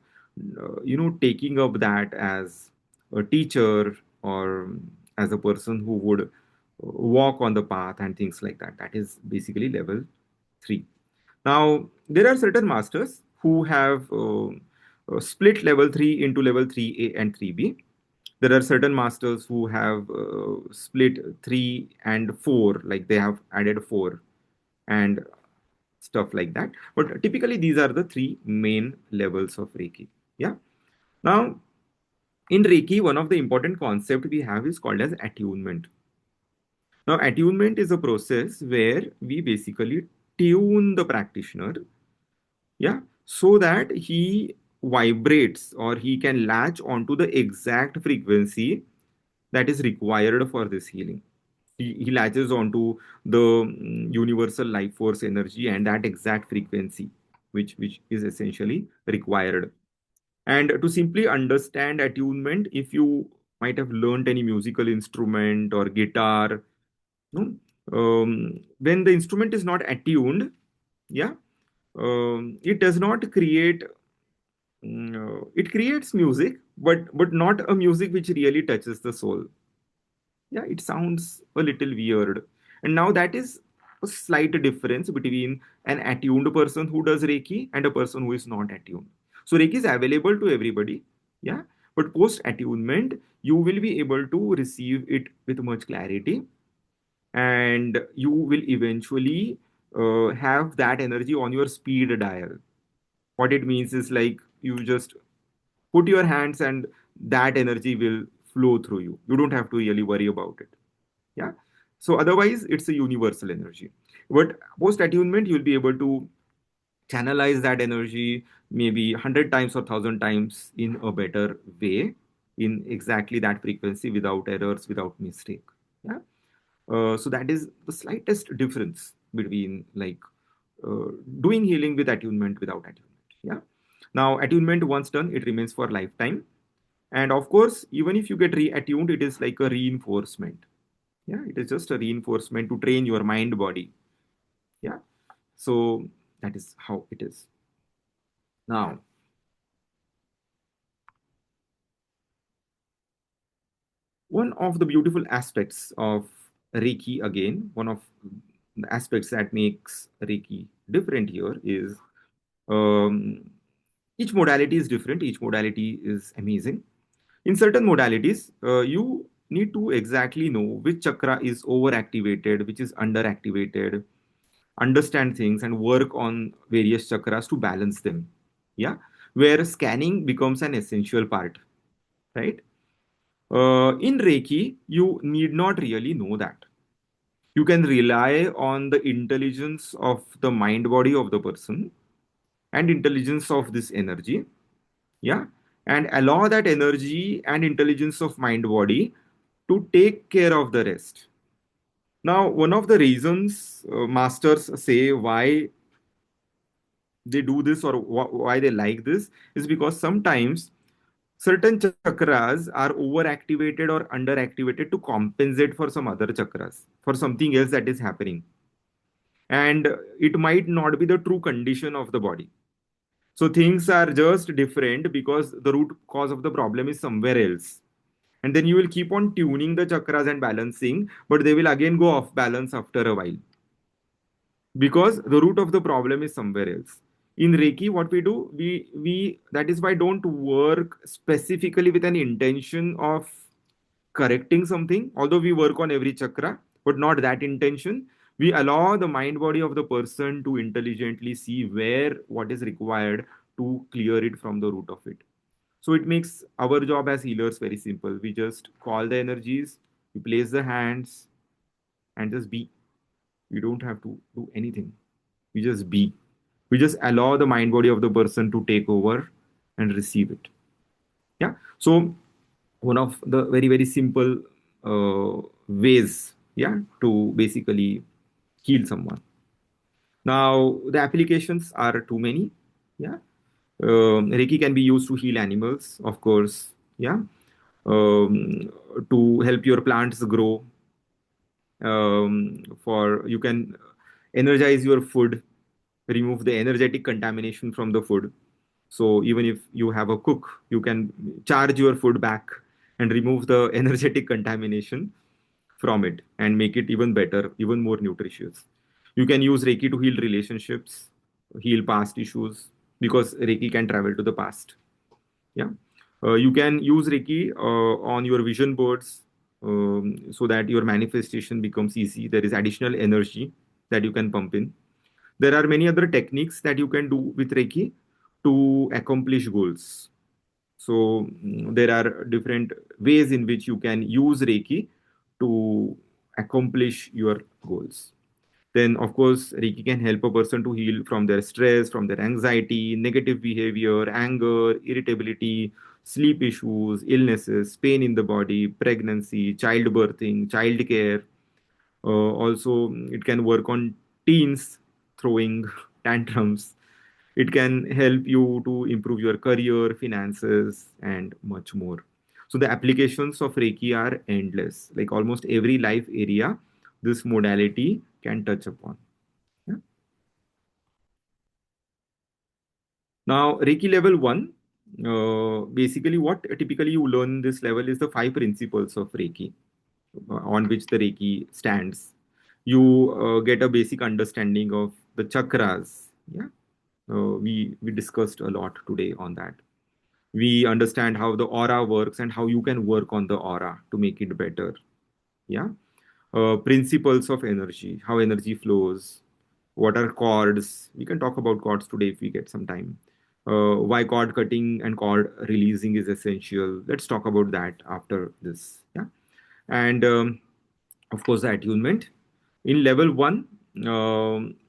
taking up that as a teacher, or as a person who would walk on the path and things like that. That is basically level 3. Now, there are certain masters who have split level 3 into level 3A and 3B. There are certain masters who have split 3 and 4, like they have added 4 and stuff like that. But typically, these are the three main levels of Reiki. Yeah. Now, in Reiki, one of the important concept we have is called as attunement. Now, attunement is a process where we basically tune the practitioner, yeah, so that he vibrates, or he can latch onto the exact frequency that is required for this healing. He latches onto the universal life force energy and that exact frequency, which is essentially required. And to simply understand attunement, if you might have learned any musical instrument or guitar, no? When the instrument is not attuned, yeah, it does not create. It creates music, but not a music which really touches the soul. Yeah, it sounds a little weird. And now that is a slight difference between an attuned person who does Reiki and a person who is not attuned. So Reiki is available to everybody. Yeah. But post attunement, you will be able to receive it with much clarity, and you will eventually have that energy on your speed dial. What it means is, like, you just put your hands and that energy will flow through you. You don't have to really worry about it. Yeah. So otherwise it's a universal energy, but post attunement you'll be able to channelize that energy maybe 100 times or 1,000 times in a better way, in exactly that frequency, without errors, without mistake. Yeah. So that is the slightest difference between, like, doing healing with attunement, without attunement. Yeah. Now attunement, once done, it remains for lifetime. And of course, even if you get reattuned, it is like a reinforcement. Yeah, it is just a reinforcement to train your mind body. Yeah. So that is how it is. Now, one of the beautiful aspects of Reiki, again, one of the aspects that makes Reiki different here is um, each modality is different, each modality is amazing. In certain modalities, you need to exactly know which chakra is overactivated, which is underactivated, understand things, and work on various chakras to balance them. Yeah, where scanning becomes an essential part, right? In Reiki, you need not really know that. You can rely on the intelligence of the mind body of the person and intelligence of this energy. Yeah. And allow that energy and intelligence of mind body to take care of the rest. Now, one of the reasons masters say why they do this or why they like this is because sometimes certain chakras are overactivated or underactivated to compensate for some other chakras, for something else that is happening. And it might not be the true condition of the body. So things are just different because the root cause of the problem is somewhere else. And then you will keep on tuning the chakras and balancing, but they will again go off balance after a while because the root of the problem is somewhere else. In Reiki, what we do, we that is why don't work specifically with an intention of correcting something, although we work on every chakra, but not that intention. We allow the mind body of the person to intelligently see where what is required to clear it from the root of it. So it makes our job as healers very simple. We just call the energies, we place the hands, and just be. We don't have to do anything. We just be. We just allow the mind body of the person to take over and receive it. Yeah. So one of the very very simple ways, yeah, to basically heal someone. Now the applications are too many. Yeah. Reiki can be used to heal animals, of course. Yeah. To help your plants grow. For you can energize your food, remove the energetic contamination from the food. So even if you have a cook, you can charge your food back and remove the energetic contamination from it and make it even better, even more nutritious. You can use Reiki to heal relationships, heal past issues, because Reiki can travel to the past. Yeah. You can use Reiki on your vision boards so that your manifestation becomes easy. There is additional energy that you can pump in. There are many other techniques that you can do with Reiki to accomplish goals. So there are different ways in which you can use Reiki to accomplish your goals. Then, of course, Reiki can help a person to heal from their stress, from their anxiety, negative behavior, anger, irritability, sleep issues, illnesses, pain in the body, pregnancy, childbirthing, childcare. Also, it can work on teens throwing tantrums. It can help you to improve your career, finances, and much more. So, the applications of Reiki are endless. Like almost every life area, this modality can touch upon. Yeah. Now, Reiki level one, basically, what typically you learn this level is the five principles of Reiki on which the Reiki stands. You get a basic understanding of the chakras. Yeah, we discussed a lot today on that. We understand how the aura works and how you can work on the aura to make it better. Yeah, principles of energy, how energy flows, what are chords. We can talk about chords today if we get some time. Why chord cutting and chord releasing is essential. Let's talk about that after this. Yeah, and of course the attunement. In level one,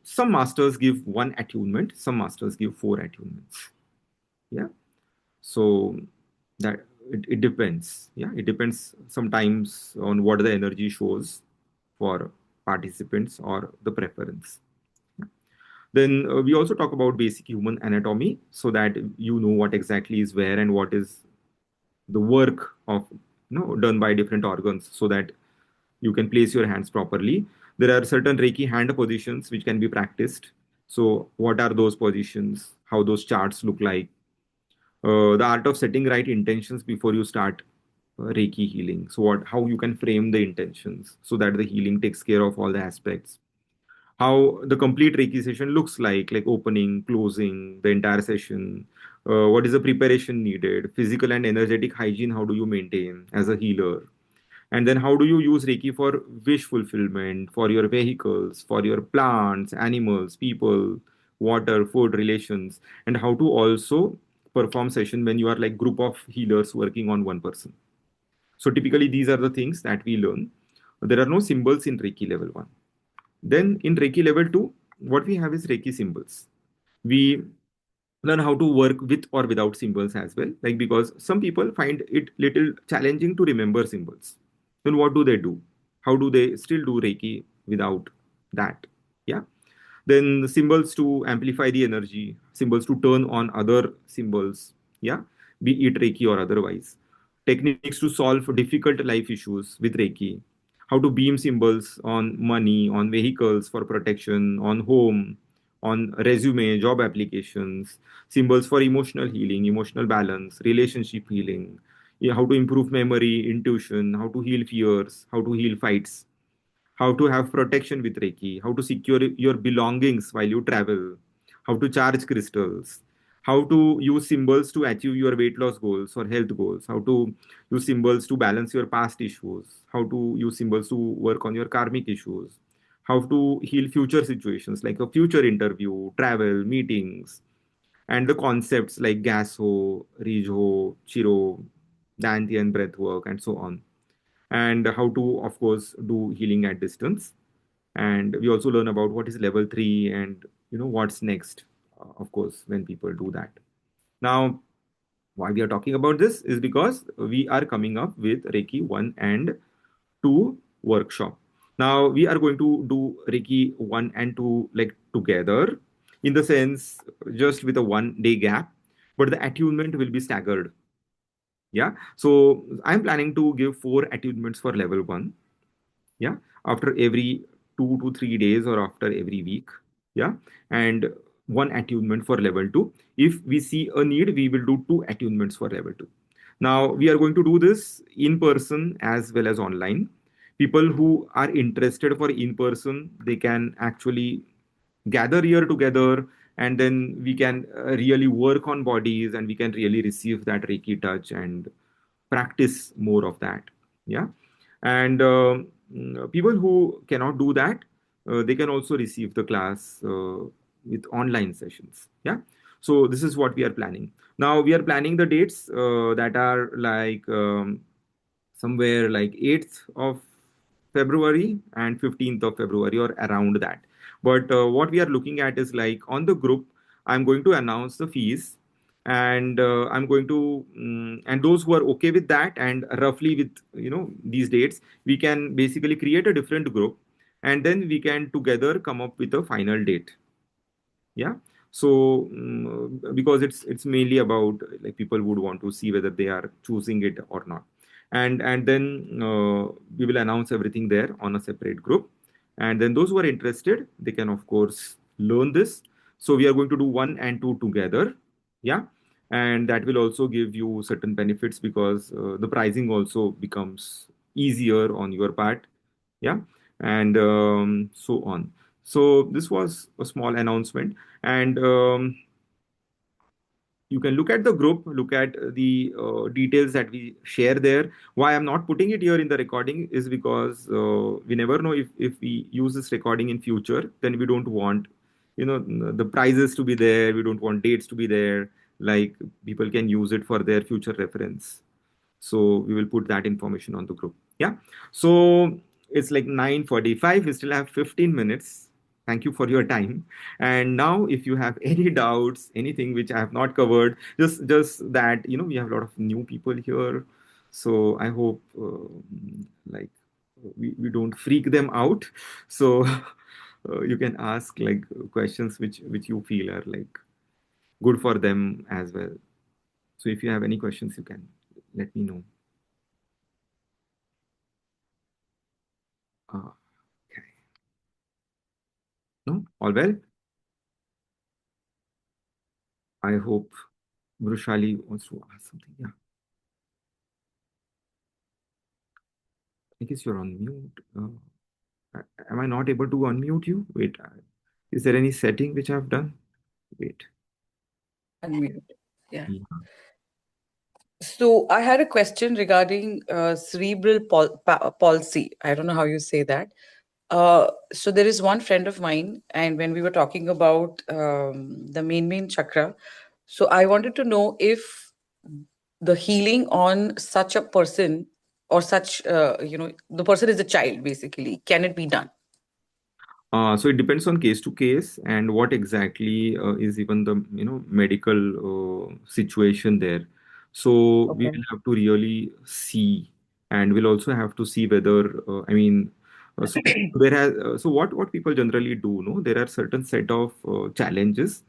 some masters give one attunement, some masters give four attunements. Yeah, so that it depends. Yeah, it depends sometimes on what the energy shows for participants or the preference. Then we also talk about basic human anatomy so that you know what exactly is where and what is the work of done by different organs so that You can place your hands properly. There are certain Reiki hand positions which can be practiced. So, what are those positions? How those charts look like? The art of setting right intentions before you start Reiki healing. So, how you can frame the intentions so that the healing takes care of all the aspects. How the complete Reiki session looks like opening, closing, the entire session. What is the preparation needed? Physical and energetic hygiene, how do you maintain as a healer? And then how do you use Reiki for wish fulfillment, for your vehicles, for your plants, animals, people, water, food, relations, and how to also perform session when you are like group of healers working on one person. So typically these are the things that we learn. There are no symbols in Reiki level 1. Then in Reiki level 2, what we have is Reiki symbols. We learn how to work with or without symbols as well, like because some people find it little challenging to remember symbols. Then what do they do? How do they still do Reiki without that? Yeah. Then symbols to amplify the energy, symbols to turn on other symbols, yeah, be it Reiki or otherwise. Techniques to solve difficult life issues with Reiki. How to beam symbols on money, on vehicles for protection, on home, on resume, job applications, symbols for emotional healing, emotional balance, relationship healing, yeah, how to improve memory, intuition, how to heal fears, how to heal fights, how to have protection with Reiki, how to secure your belongings while you travel, how to charge crystals, how to use symbols to achieve your weight loss goals or health goals, how to use symbols to balance your past issues, how to use symbols to work on your karmic issues, how to heal future situations like a future interview, travel, meetings, and the concepts like Gaso, Rijo, Chiro, Dantian breathwork, and so on, and how to, of course, do healing at distance. And we also learn about what is level 3 and what's next, of course, when people do that. Now, why we are talking about this is because we are coming up with Reiki 1 and 2 workshop. Now we are going to do Reiki 1 and 2 like together, in the sense just with a 1 day gap, but the attunement will be staggered. Yeah, so I'm planning to give 4 attunements for level 1, yeah, after every 2 to 3 days or after every week, yeah, and 1 attunement for level 2. If we see a need, we will do 2 attunements for level 2. Now we are going to do this in person as well as online. People who are interested for in person, they can actually gather here together, and then we can really work on bodies, and we can really receive that Reiki touch and practice more of that. Yeah. And people who cannot do that, they can also receive the class with online sessions. Yeah. So this is what we are planning. Now we are planning the dates that are like somewhere like 8th of February and 15th of February or around that. But what we are looking at is like on the group, I'm going to announce the fees, and I'm going to, and those who are okay with that and roughly with, these dates, we can basically create a different group, and then we can together come up with a final date. Yeah. So because it's mainly about like people would want to see whether they are choosing it or not, and then we will announce everything there on a separate group, and then those who are interested, they can of course learn this. So we are going to do 1 and 2 together. Yeah. And that will also give you certain benefits because the pricing also becomes easier on your part. Yeah. And so on. So this was a small announcement, and you can look at the group, look at the details that we share there. Why I'm not putting it here in the recording is because we never know if we use this recording in future, then we don't want, the prizes to be there. We don't want dates to be there. Like people can use it for their future reference. So we will put that information on the group. Yeah. So it's like 9:45. We still have 15 minutes. Thank you for your time. And now, if you have any doubts, anything which I have not covered, just that we have a lot of new people here. So I hope like we don't freak them out. So you can ask like questions which you feel are like good for them as well. So if you have any questions, you can let me know. No? All well? I hope Vrushali wants to ask something. Yeah. I guess you're on mute. Am I not able to unmute you? Wait. Is there any setting which I've done? Wait. Unmute. Yeah. Yeah. So I had a question regarding cerebral palsy. I don't know how you say that. So there is one friend of mine, and when we were talking about the main chakra, so I wanted to know if the healing on such a person or such, the person is a child basically, can it be done? So it depends on case to case and what exactly is even the medical situation there. So we Okay. will have to really see, and we'll also have to see whether so so what people generally do, no, there are certain set of challenges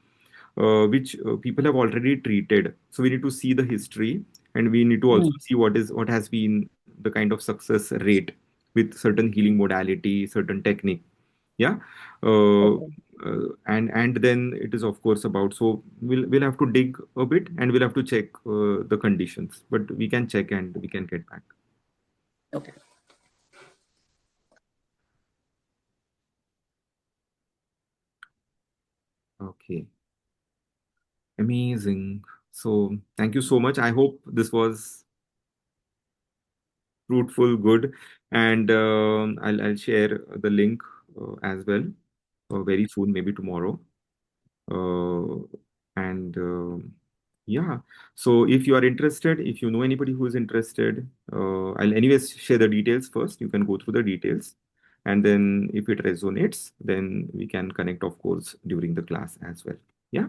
which people have already treated. So we need to see the history, and we need to also Mm. see what has been the kind of success rate with certain healing modality, certain technique. Yeah. uh, Okay. and then it is of course about, so we'll have to dig a bit and we'll have to check the conditions, but we can check and we can get back. Okay. Okay, amazing. So thank you so much. I hope this was fruitful, good, and I'll share the link as well very soon, maybe tomorrow. uh, and yeah, so if you are interested, if you know anybody who is interested, I'll anyways share the details first. You can go through the details, and then if it resonates, then we can connect, of course, during the class as well. Yeah.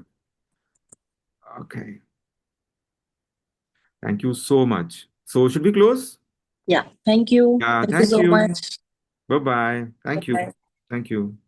Okay, thank you so much. So should we close? Yeah. Thank you. Yeah, Thank you thank so you. much. Bye bye. Thank you. Bye. Thank you.